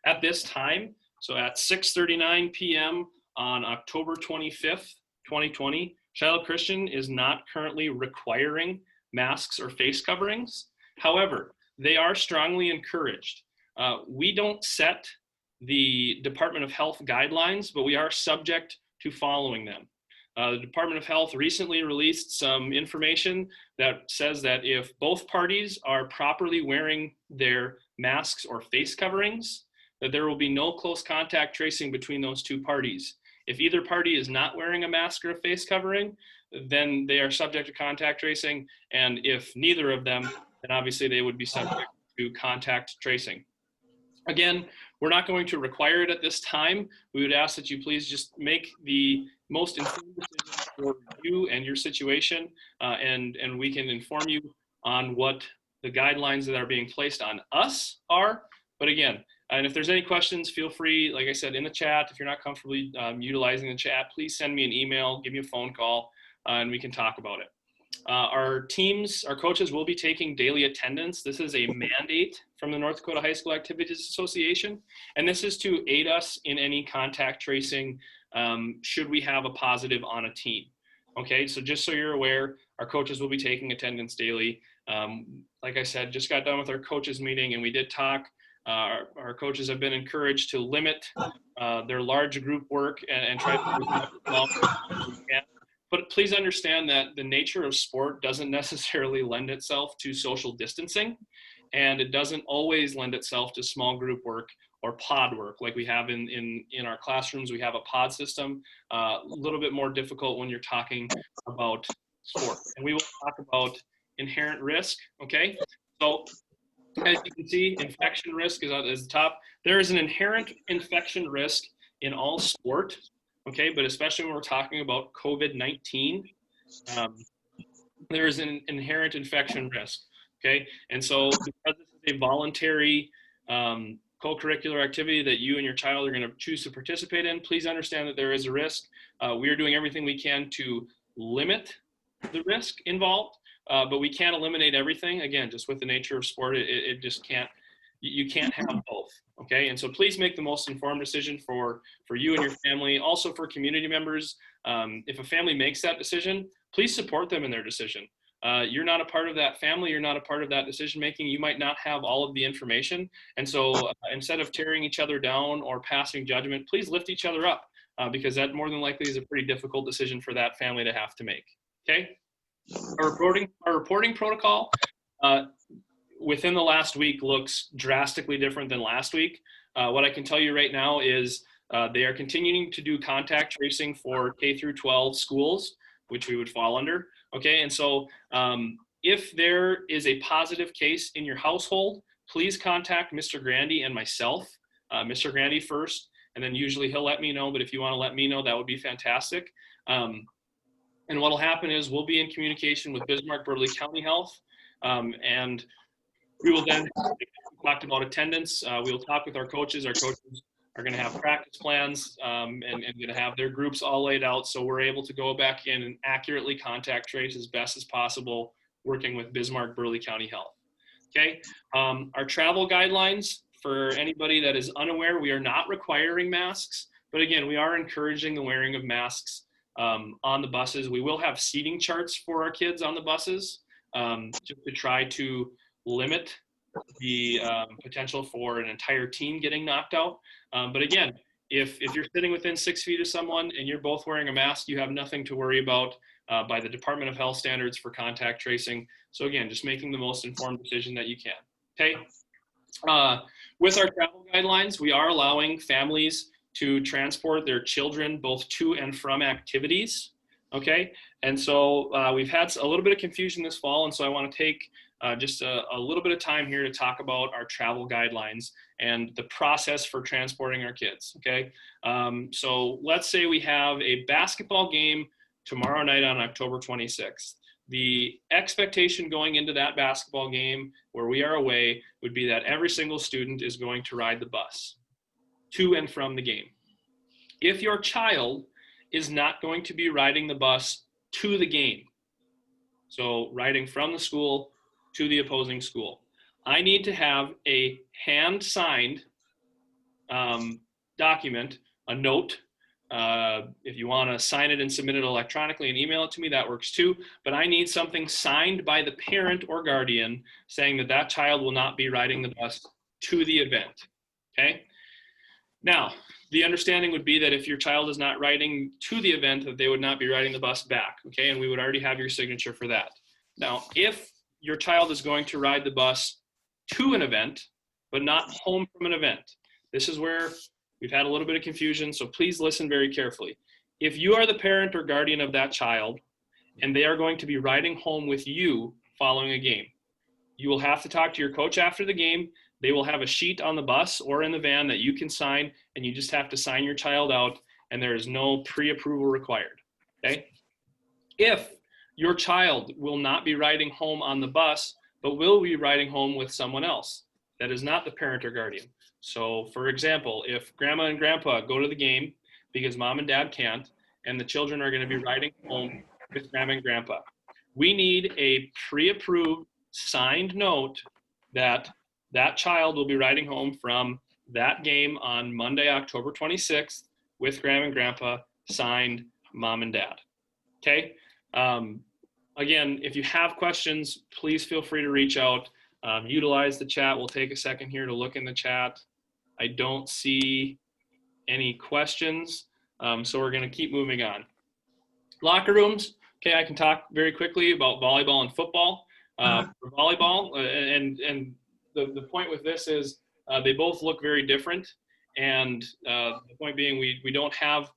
at this time. So at 6:39 p.m. on October 25th, 2020, Shiloh Christian is not currently requiring masks or face coverings. However, they are strongly encouraged. We don't set the Department of Health guidelines, but we are subject to following them. The Department of Health recently released some information that says that if both parties are properly wearing their masks or face coverings, that there will be no close contact tracing between those two parties. If either party is not wearing a mask or a face covering, then they are subject to contact tracing. And if neither of them, then obviously they would be subject to contact tracing. Again, we're not going to require it at this time. We would ask that you please just make the most informed decision for you and your situation, and we can inform you on what the guidelines that are being placed on us are. But again, and if there's any questions, feel free, like I said, in the chat. If you're not comfortably utilizing the chat, please send me an email, give me a phone call, and we can talk about it. Our teams, our coaches will be taking daily attendance. This is a mandate from the North Dakota High School Activities Association, and this is to aid us in any contact tracing should we have a positive on a team. Okay, so just so you're aware, our coaches will be taking attendance daily. Like I said, just got done with our coaches meeting, and we did talk. Our coaches have been encouraged to limit their large group work and try to do as much as we can. But please understand that the nature of sport doesn't necessarily lend itself to social distancing, and it doesn't always lend itself to small group work or pod work like we have in our classrooms. We have a pod system, a little bit more difficult when you're talking about sport. And we will talk about inherent risk, okay? So as you can see, infection risk is the top. There is an inherent infection risk in all sport. Okay, but especially when we're talking about COVID-19, there is an inherent infection risk. Okay, and so because this is a voluntary co-curricular activity that you and your child are going to choose to participate in, please understand that there is a risk. We are doing everything we can to limit the risk involved, but we can't eliminate everything. Again, just with the nature of sport, it just can't. You can't have both, okay? And so please make the most informed decision for you and your family. Also for community members, if a family makes that decision, please support them in their decision. You're not a part of that family, you're not a part of that decision making, you might not have all of the information. And so instead of tearing each other down or passing judgment, please lift each other up, because that more than likely is a pretty difficult decision for that family to have to make, okay? Our reporting protocol, within the last week looks drastically different than last week. What I can tell you right now is they are continuing to do contact tracing for K through 12 schools, which we would fall under. Okay, and so if there is a positive case in your household, please contact Mr. Grandy and myself. Mr. Grandy first, and then usually he'll let me know, but if you want to let me know, that would be fantastic. And what will happen is we'll be in communication with Bismarck-Burley County Health, and we will then talk about attendance. We'll talk with our coaches. Our coaches are going to have practice plans and going to have their groups all laid out, so we're able to go back in and accurately contact trace as best as possible, working with Bismarck-Burley County Health. Okay, our travel guidelines, for anybody that is unaware, we are not requiring masks, but again, we are encouraging the wearing of masks on the buses. We will have seating charts for our kids on the buses, just to try to limit the potential for an entire team getting knocked out. But again, if you're sitting within 6 feet of someone and you're both wearing a mask, you have nothing to worry about by the Department of Health standards for contact tracing. So again, just making the most informed decision that you can, okay? With our travel guidelines, we are allowing families to transport their children both to and from activities, okay? And so we've had a little bit of confusion this fall, and so I want to take just a little bit of time here to talk about our travel guidelines and the process for transporting our kids, okay? So let's say we have a basketball game tomorrow night on October 26th. The expectation going into that basketball game where we are away would be that every single student is going to ride the bus to and from the game. If your child is not going to be riding the bus to the game, so riding from the school to the opposing school, I need to have a hand-signed document, a note. If you want to sign it and submit it electronically and email it to me, that works too. But I need something signed by the parent or guardian saying that that child will not be riding the bus to the event, okay? Now, the understanding would be that if your child is not riding to the event, that they would not be riding the bus back, okay? And we would already have your signature for that. Now, if your child is going to ride the bus to an event, but not home from an event, this is where we've had a little bit of confusion, so please listen very carefully. If you are the parent or guardian of that child, and they are going to be riding home with you following a game, you will have to talk to your coach after the game. They will have a sheet on the bus or in the van that you can sign, and you just have to sign your child out, and there is no pre-approval required, okay? If your child will not be riding home on the bus, but will be riding home with someone else that is not the parent or guardian. So for example, if grandma and grandpa go to the game because mom and dad can't, and the children are going to be riding home with grandma and grandpa, we need a pre-approved signed note that that child will be riding home from that game on Monday, October 26th with grandma and grandpa, signed mom and dad. Okay. Again, if you have questions, please feel free to reach out. Utilize the chat. We'll take a second here to look in the chat. I don't see any questions, so we're going to keep moving on. Locker rooms. Okay, I can talk very quickly about volleyball and football. For volleyball, and the point with this is they both look very different, and the point being we don't have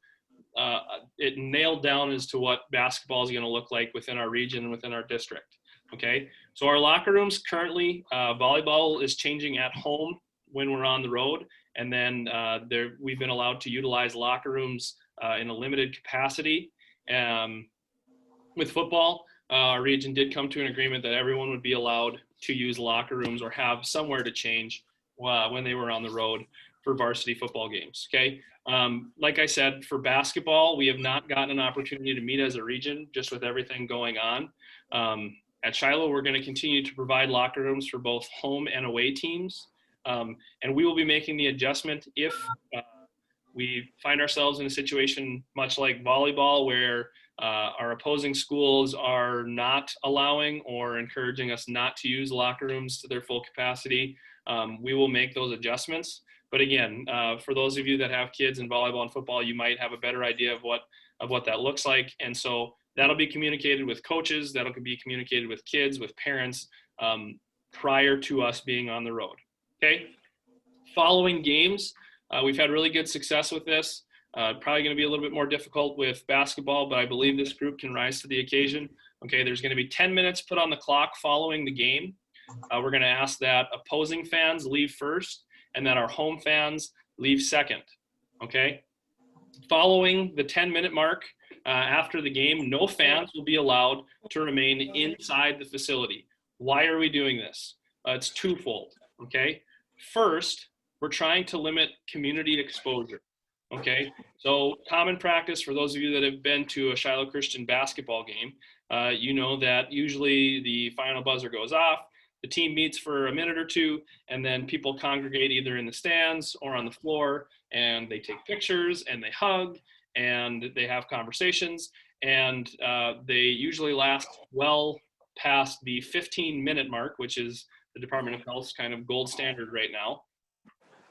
it nailed down as to what basketball is going to look like within our region and within our district. Okay, so our locker rooms currently, volleyball is changing at home when we're on the road, and then we've been allowed to utilize locker rooms in a limited capacity. With football, our region did come to an agreement that everyone would be allowed to use locker rooms or have somewhere to change when they were on the road for varsity football games, okay? Like I said, for basketball, we have not gotten an opportunity to meet as a region just with everything going on. At Shiloh, we're going to continue to provide locker rooms for both home and away teams. And we will be making the adjustment if we find ourselves in a situation much like volleyball where our opposing schools are not allowing or encouraging us not to use locker rooms to their full capacity. We will make those adjustments. But again, for those of you that have kids in volleyball and football, you might have a better idea of what that looks like. And so that'll be communicated with coaches, that'll be communicated with kids, with parents, prior to us being on the road, okay? Following games, we've had really good success with this. Probably going to be a little bit more difficult with basketball, but I believe this group can rise to the occasion. Okay, there's going to be 10 minutes put on the clock following the game. We're going to ask that opposing fans leave first and that our home fans leave second, okay? Following the 10-minute mark after the game, no fans will be allowed to remain inside the facility. Why are we doing this? It's twofold, okay? First, we're trying to limit community exposure. Okay, so common practice for those of you that have been to a Shiloh Christian basketball game, you know that usually the final buzzer goes off, the team meets for a minute or two, and then people congregate either in the stands or on the floor, and they take pictures, and they hug, and they have conversations, and they usually last well past the 15-minute mark, which is the Department of Health's kind of gold standard right now.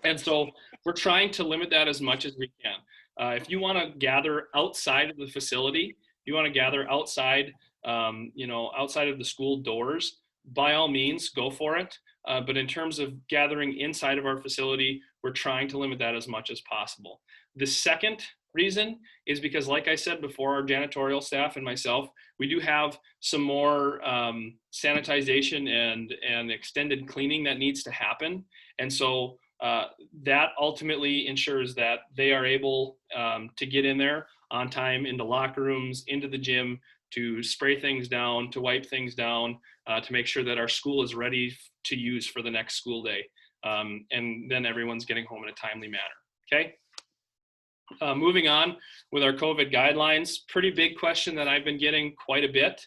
And so we're trying to limit that as much as we can. If you want to gather outside of the facility, if you want to gather outside, outside of the school doors, by all means, go for it. But in terms of gathering inside of our facility, we're trying to limit that as much as possible. The second reason is because, like I said before, our janitorial staff and myself, we do have some more sanitization and extended cleaning that needs to happen. And so that ultimately ensures that they are able to get in there on time, into locker rooms, into the gym, to spray things down, to wipe things down, to make sure that our school is ready to use for the next school day. And then everyone's getting home in a timely manner, okay? Moving on with our COVID guidelines, pretty big question that I've been getting quite a bit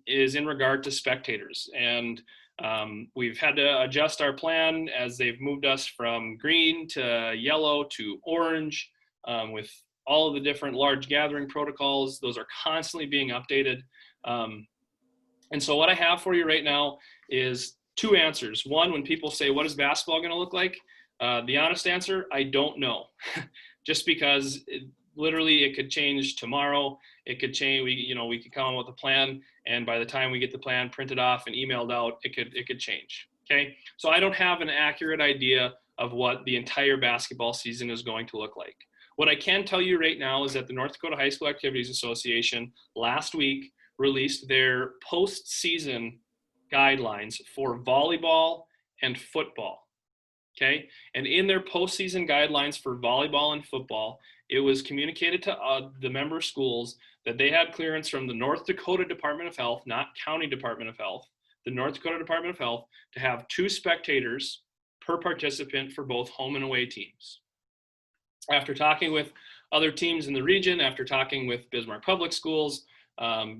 is in regard to spectators. And we've had to adjust our plan as they've moved us from green to yellow to orange with all of the different large gathering protocols. Those are constantly being updated. And so what I have for you right now is two answers. One, when people say, what is basketball going to look like? The honest answer, I don't know. Just because literally it could change tomorrow. It could change, we could come up with a plan, and by the time we get the plan printed off and emailed out, it could change, okay? So I don't have an accurate idea of what the entire basketball season is going to look like. What I can tell you right now is that the North Dakota High School Activities Association last week released their postseason guidelines for volleyball and football. Okay, and in their postseason guidelines for volleyball and football, it was communicated to the member schools that they had clearance from the North Dakota Department of Health, not County Department of Health, the North Dakota Department of Health, to have 2 spectators per participant for both home and away teams. After talking with other teams in the region, after talking with Bismarck Public Schools,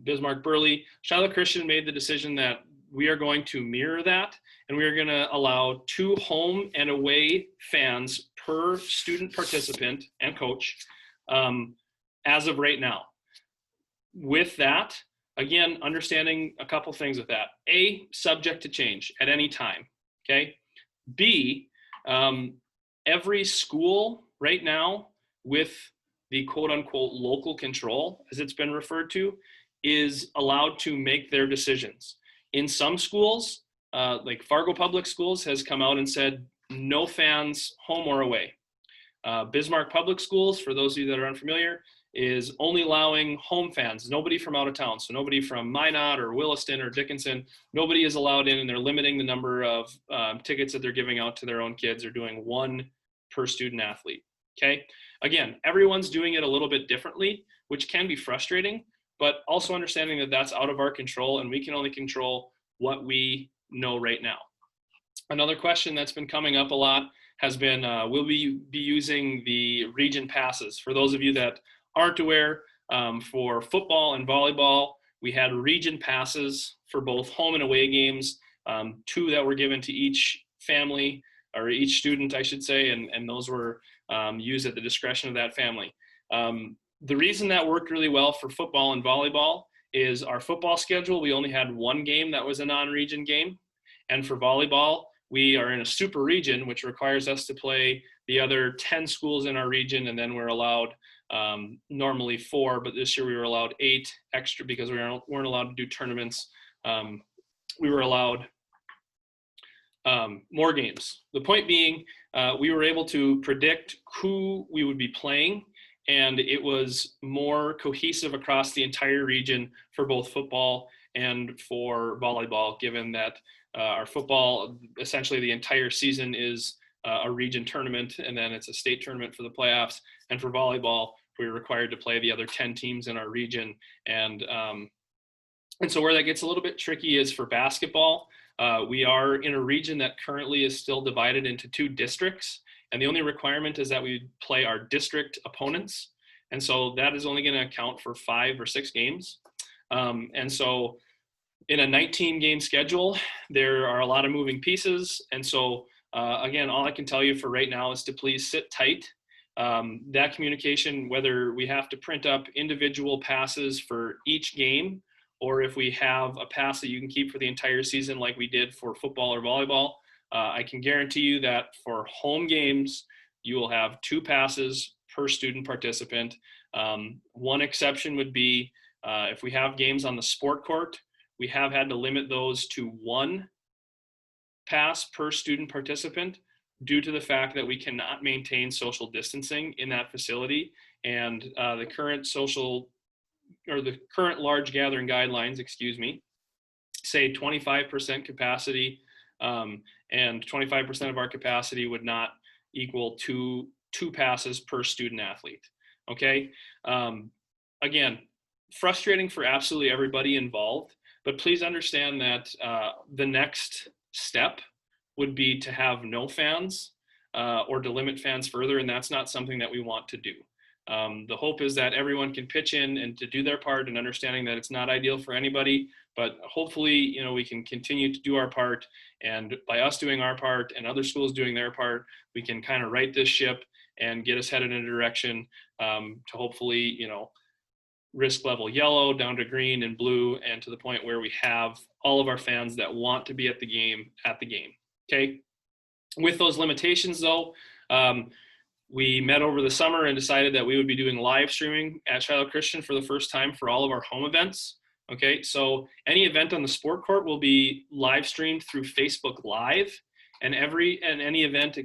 Bismarck Burley, Shiloh Christian made the decision that we are going to mirror that, and we are going to allow 2 home and away fans per student participant and coach as of right now. With that, again, understanding a couple things with that. A, subject to change at any time, okay? B, every school right now with the quote unquote local control, as it's been referred to, is allowed to make their decisions. In some schools, like Fargo Public Schools has come out and said, no fans home or away. Bismarck Public Schools, for those of you that are unfamiliar, is only allowing home fans, nobody from out of town. So nobody from Minot or Williston or Dickinson, nobody is allowed in, and they're limiting the number of tickets that they're giving out to their own kids. They're doing 1 per student athlete, okay? Again, everyone's doing it a little bit differently, which can be frustrating, but also understanding that that's out of our control and we can only control what we know right now. Another question that's been coming up a lot has been, will we be using the region passes? For those of you that aren't aware, for football and volleyball, we had region passes for both home and away games, 2 that were given to each family, or each student, I should say, and those were used at the discretion of that family. The reason that worked really well for football and volleyball is our football schedule, we only had 1 game that was a non-region game. And for volleyball, we are in a super region, which requires us to play the other 10 schools in our region, and then we're allowed normally 4, but this year we were allowed 8 extra because we weren't allowed to do tournaments. We were allowed more games. The point being, we were able to predict who we would be playing, and it was more cohesive across the entire region for both football and for volleyball, given that our football, essentially the entire season is a region tournament, and then it's a state tournament for the playoffs. And for volleyball, we're required to play the other 10 teams in our region. And so where that gets a little bit tricky is for basketball. We are in a region that currently is still divided into 2 districts, and the only requirement is that we play our district opponents. And so that is only going to account for 5 or 6 games. And so in a 19-game schedule, there are a lot of moving pieces. And so, again, all I can tell you for right now is to please sit tight. That communication, whether we have to print up individual passes for each game, or if we have a pass that you can keep for the entire season like we did for football or volleyball, I can guarantee you that for home games, you will have 2 passes per student participant. One exception would be if we have games on the sport court, we have had to limit those to 1 pass per student participant due to the fact that we cannot maintain social distancing in that facility and the current large gathering guidelines, say 25% capacity, and 25% of our capacity would not equal two passes per student athlete. Okay. Again, frustrating for absolutely everybody involved, but please understand that the next step would be to have no fans or to limit fans further, and that's not something that we want to do. The hope is that everyone can pitch in and to do their part, and understanding that it's not ideal for anybody, but hopefully, we can continue to do our part, and by us doing our part and other schools doing their part, we can kind of right this ship and get us headed in a direction to hopefully, risk level yellow down to green and blue, and to the point where we have all of our fans that want to be at the game. Okay. With those limitations though, we met over the summer and decided that we would be doing live streaming at Shiloh Christian for the first time for all of our home events. Okay, so any event on the sport court will be live streamed through Facebook Live, and any event,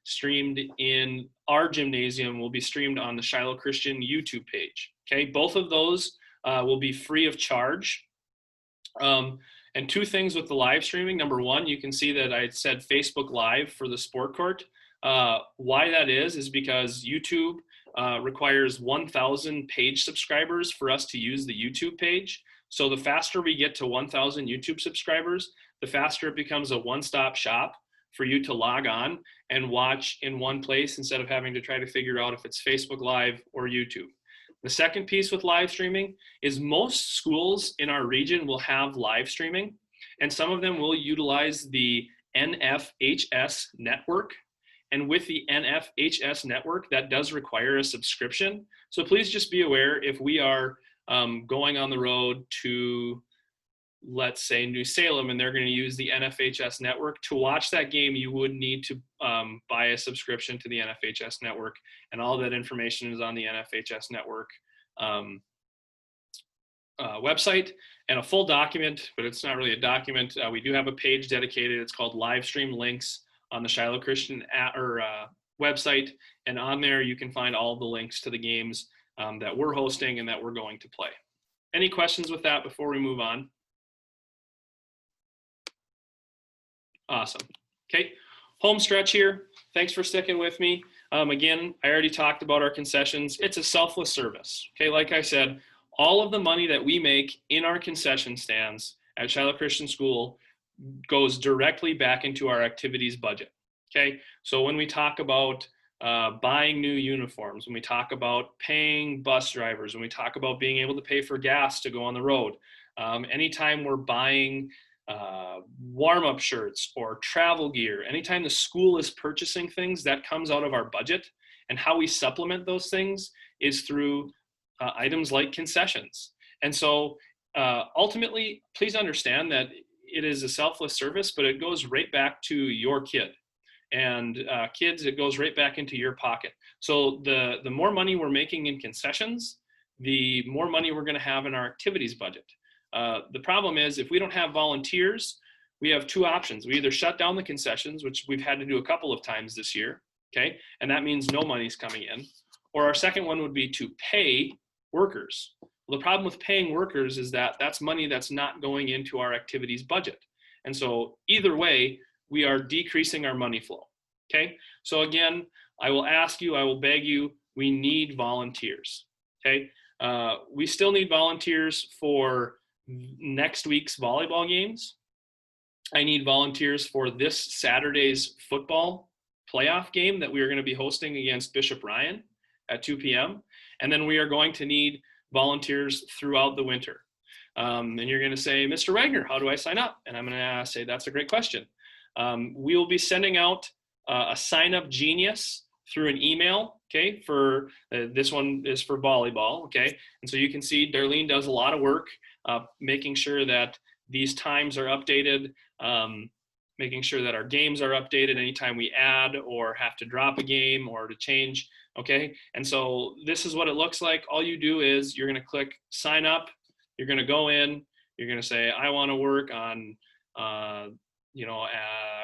streamed in our gymnasium will be streamed on the Shiloh Christian YouTube page. Okay, both of those will be free of charge. And two things with the live streaming. Number one, you can see that I said Facebook Live for the sport court. Why that is because YouTube requires 1,000 page subscribers for us to use the YouTube page. So the faster we get to 1,000 YouTube subscribers, the faster it becomes a one-stop shop for you to log on and watch in one place instead of having to try to figure out if it's Facebook Live or YouTube. The second piece with live streaming is most schools in our region will have live streaming, and some of them will utilize the NFHS network. And with the NFHS network, that does require a subscription. So please just be aware, if we are going on the road to, let's say, New Salem, and they're going to use the NFHS network, to watch that game, you would need to buy a subscription to the NFHS network. And all that information is on the NFHS network website, and a full document, but it's not really a document. We do have a page dedicated. It's called Live Stream Links on the Shiloh Christian website, and on there you can find all the links to the games that we're hosting and that we're going to play. Any questions with that before we move on? Awesome. Okay, home stretch here. Thanks for sticking with me. Again, I already talked about our concessions. It's a selfless service. Okay, like I said, all of the money that we make in our concession stands at Shiloh Christian School goes directly back into our activities budget. Okay, so when we talk about buying new uniforms, when we talk about paying bus drivers, when we talk about being able to pay for gas to go on the road, anytime we're buying warm-up shirts or travel gear, anytime the school is purchasing things, that comes out of our budget. And how we supplement those things is through items like concessions. And so ultimately, please understand that it is a selfless service, but it goes right back to your kid. And kids, it goes right back into your pocket. So the more money we're making in concessions, the more money we're going to have in our activities budget. The problem is, if we don't have volunteers, we have two options. We either shut down the concessions, which we've had to do a couple of times this year, okay? And that means no money's coming in. Or our second one would be to pay workers. Well, the problem with paying workers is that that's money that's not going into our activities budget. And so either way, we are decreasing our money flow, okay? So again, I will ask you, I will beg you, we need volunteers, okay? We still need volunteers for next week's volleyball games. I need volunteers for this Saturday's football playoff game that we are going to be hosting against Bishop Ryan at 2 p.m. And then we are going to need volunteers throughout the winter. And you're going to say, Mr. Wagner, how do I sign up? And I'm going to say, that's a great question. We will be sending out a sign-up genius through an email, okay, for this one is for volleyball, okay? And so you can see Darlene does a lot of work making sure that these times are updated, making sure that our games are updated anytime we add or have to drop a game or to change, okay? And so this is what it looks like. All you do is you're going to click sign up. You're going to go in. You're going to say, I want to work on, I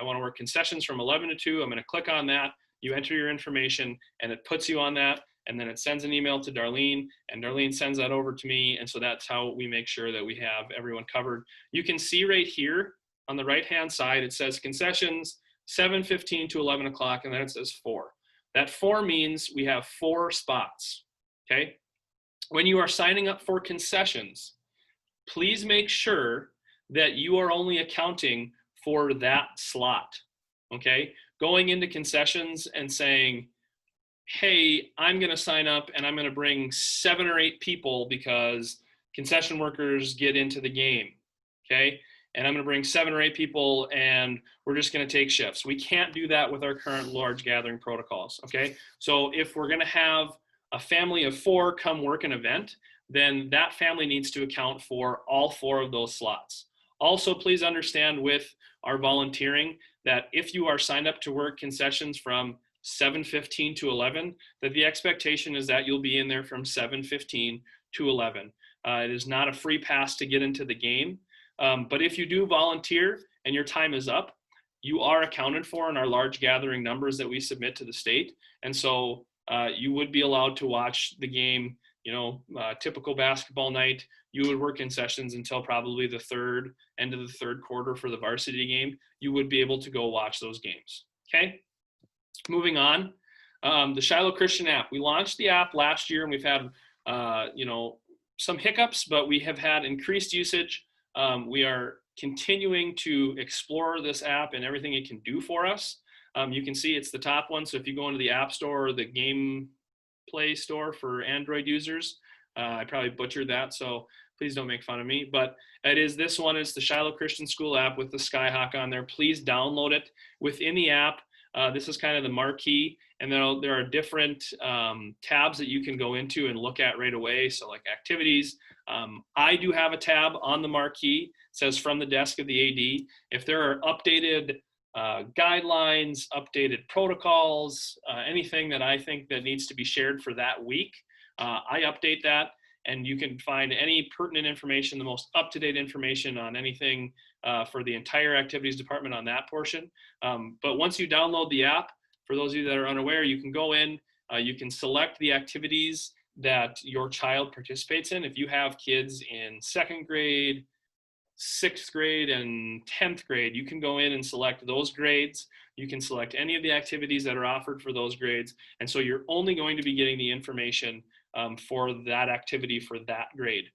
want to work concessions from 11 to 2. I'm going to click on that. You enter your information, and it puts you on that. and then it sends an email to Darlene, and Darlene sends that over to me. And so that's how we make sure that we have everyone covered. You can see right here on the right-hand side, it says concessions, 7:15 to 11 o'clock, and then it says 4. That 4 means we have 4 spots, okay? When you are signing up for concessions, please make sure that you are only accounting for that slot, okay? Going into concessions and saying, hey, I'm gonna sign up and I'm gonna bring 7 or 8 people because concession workers get into the game, okay? And I'm gonna bring 7 or 8 people and we're just gonna take shifts. We can't do that with our current large gathering protocols, okay? So if we're gonna have a family of 4 come work an event, then that family needs to account for all 4 of those slots. Also, please understand with our volunteering that if you are signed up to work concessions from 7:15 to 11, that the expectation is that you'll be in there from 7:15 to 11. It is not a free pass to get into the game, but if you do volunteer and your time is up, you are accounted for in our large gathering numbers that we submit to the state. And so you would be allowed to watch the game, you know, typical basketball night. You would work in sessions until probably the end of the third quarter for the varsity game. You would be able to go watch those games, okay? Moving on, the Shiloh Christian app. We launched the app last year and we've had, you know, some hiccups, but we have had increased usage. We are continuing to explore this app and everything it can do for us. You can see it's the top one. So if you go into the App Store or the Game Play Store for Android users, I probably butchered that, so please don't make fun of me. But it is this one. It's the Shiloh Christian School app with the Skyhawk on there. Please download it. Within the app, this is kind of the marquee, and then there are different tabs that you can go into and look at right away. So like activities. I do have a tab on the marquee. It says from the desk of the AD. If there are updated guidelines, updated protocols, anything that I think that needs to be shared for that week, I update that, and you can find any pertinent information, the most up-to-date information on anything for the entire activities department on that portion. But once you download the app, for those of you that are unaware, you can go in, you can select the activities that your child participates in. If you have kids in 2nd grade, 6th grade, and 10th grade, you can go in and select those grades. You can select any of the activities that are offered for those grades. And so you're only going to be getting the information for that activity for that grade.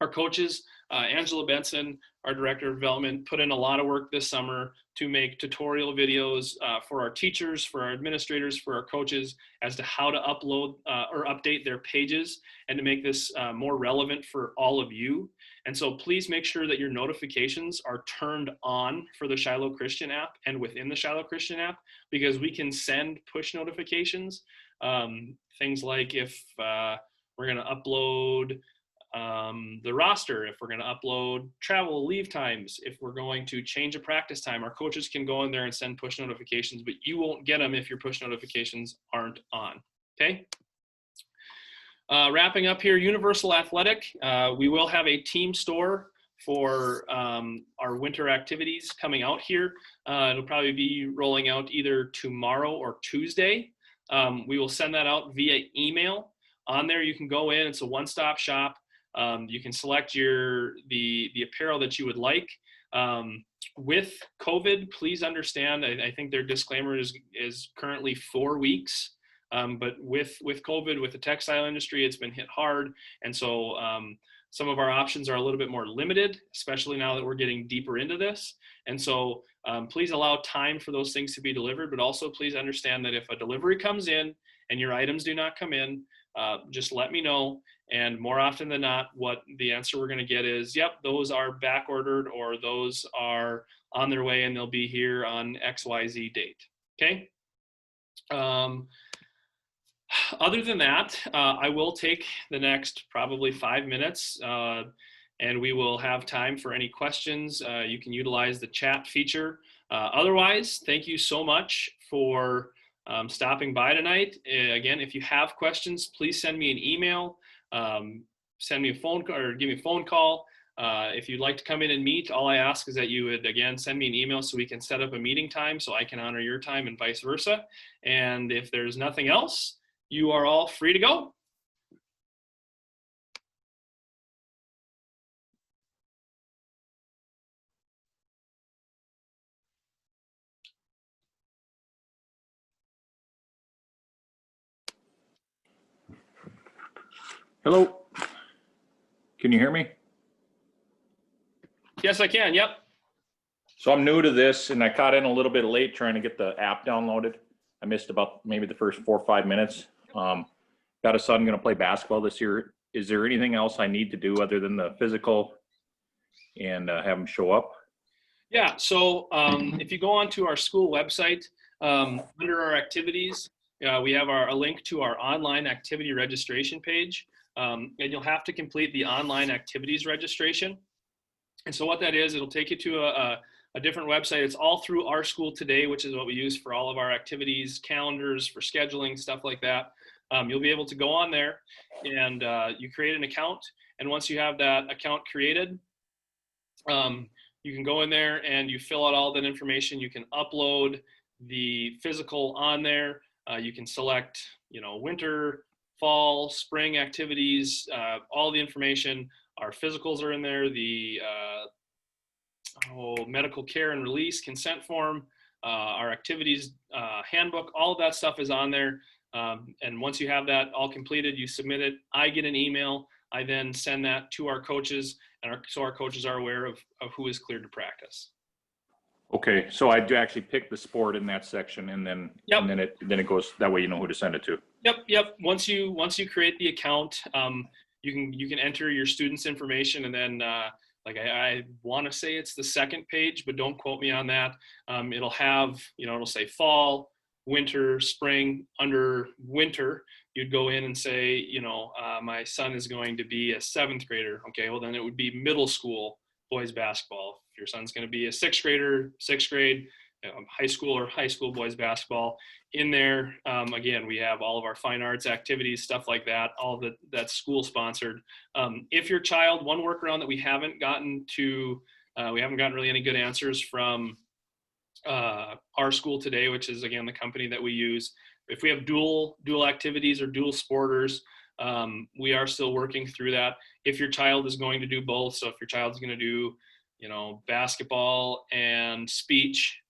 Our coaches, Angela Benson, our director of development, put in a lot of work this summer to make tutorial videos for our teachers, for our administrators, for our coaches as to how to upload or update their pages and to make this more relevant for all of you. And so please make sure that your notifications are turned on for the Shiloh Christian app and within the Shiloh Christian app, because we can send push notifications. Things like if we're going to upload the roster, if we're going to upload travel leave times, if we're going to change a practice time, our coaches can go in there and send push notifications, but you won't get them if your push notifications aren't on, okay? Wrapping up here, Universal Athletic, we will have a team store for our winter activities coming out here. It'll probably be rolling out either tomorrow or Tuesday. We will send that out via email. On there, you can go in, it's a one-stop shop. You can select the apparel that you would like. With COVID, please understand, I think their disclaimer is currently 4 weeks. But with COVID, with the textile industry, it's been hit hard. And so some of our options are a little bit more limited, especially now that we're getting deeper into this. And so please allow time for those things to be delivered, but also please understand that if a delivery comes in and your items do not come in, just let me know. And more often than not, what the answer we're going to get is, yep, those are back ordered, or those are on their way and they'll be here on XYZ date. Okay. Other than that, I will take the next probably 5 minutes and we will have time for any questions. You can utilize the chat feature. Otherwise, thank you so much for stopping by tonight. Again, if you have questions, please send me an email, send me a phone call, or give me a phone call. If you'd like to come in and meet, all I ask is that you would, again, send me an email so we can set up a meeting time so I can honor your time and vice versa. And if there's nothing else, you are all free to go. Hello. Can you hear me? Yes, I can. Yep. So I'm new to this and I caught in a little bit late trying to get the app downloaded. I missed about maybe the first 4 or 5 minutes. Got a son going to play basketball this year. Is there anything else I need to do other than the physical and have him show up? Yeah, so if you go onto our school website, under our activities, we have a link to our online activity registration page, and you'll have to complete the online activities registration. And so what that is, it'll take you to a different website. It's all through Our School Today, which is what we use for all of our activities, calendars, for scheduling, stuff like that. You'll be able to go on there and you create an account. And once you have that account created, you can go in there and you fill out all that information. You can upload the physical on there. You can select, winter, fall, spring activities, all the information. Our physicals are in there, the medical care and release consent form, our activities handbook, all of that stuff is on there. And once you have that all completed, you submit it. I get an email. I then send that to our coaches, and so our coaches are aware of who is cleared to practice. Okay, so I do actually pick the sport in that section, and then Yep. and then it goes that way. You know who to send it to. Yep. Once you create the account, you can enter your students' information, and then I want to say it's the second page, but don't quote me on that. It'll have it'll say fall, winter, spring. Under winter, you'd go in and say my son is going to be a 7th grader. Okay, well then it would be middle school boys basketball. If your son's going to be a 6th grader, 6th grade, high school boys basketball. In there, again, we have all of our fine arts activities, stuff like that, all that's school sponsored. If your child, one workaround that we haven't gotten really any good answers from Our School Today, which is again the company that we use. If we have dual activities or dual sporters, we are still working through that. If your child is going to do both, so if your child's going to do basketball and speech,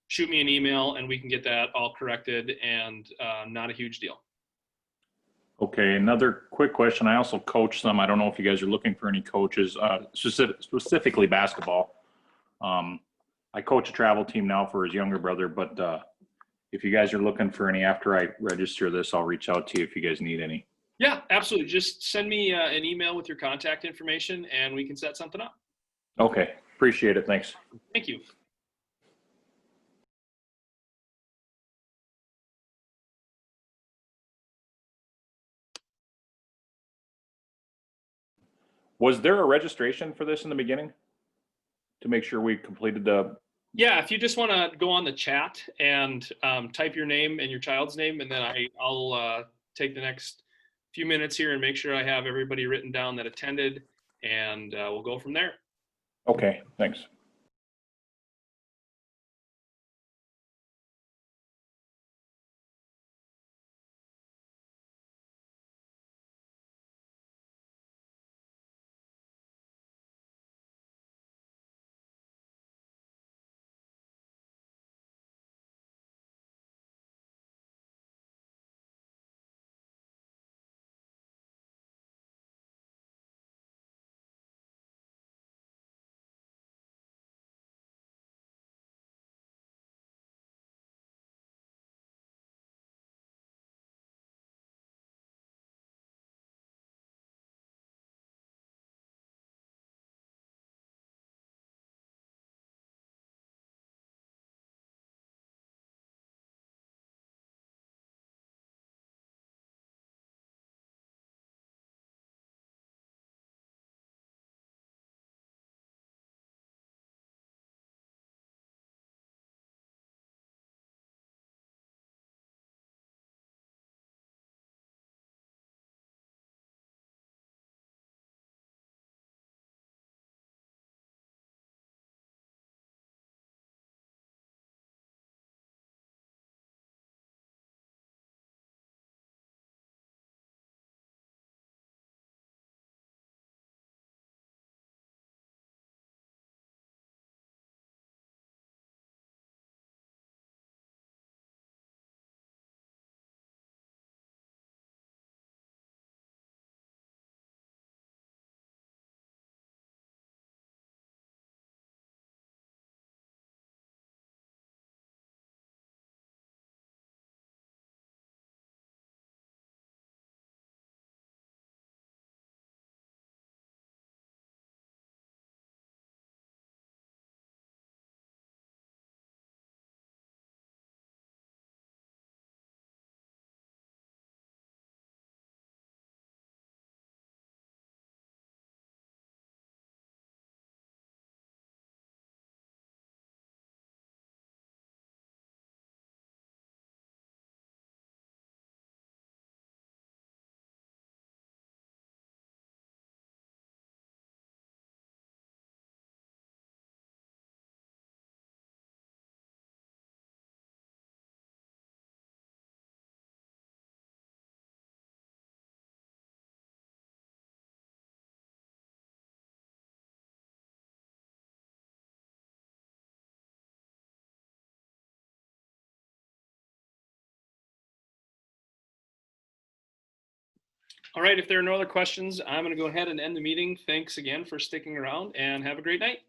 shoot me an email and we can get that all corrected, and not a huge deal. Okay, another quick question. I also coach some. I don't know if you guys are looking for any coaches, specifically basketball. I coach a travel team now for his younger brother, but if you guys are looking for any after I register this, I'll reach out to you if you guys need any. Yeah, absolutely. Just send me an email with your contact information and we can set something up. Okay, appreciate it. Thanks. Thank you. Was there a registration for this in the beginning to make sure we completed the? Yeah, if you just want to go on the chat and type your name and your child's name, and then I'll take the next few minutes here and make sure I have everybody written down that attended, and we'll go from there. Okay, thanks. All right, if there are no other questions, I'm going to go ahead and end the meeting. Thanks again for sticking around and have a great night.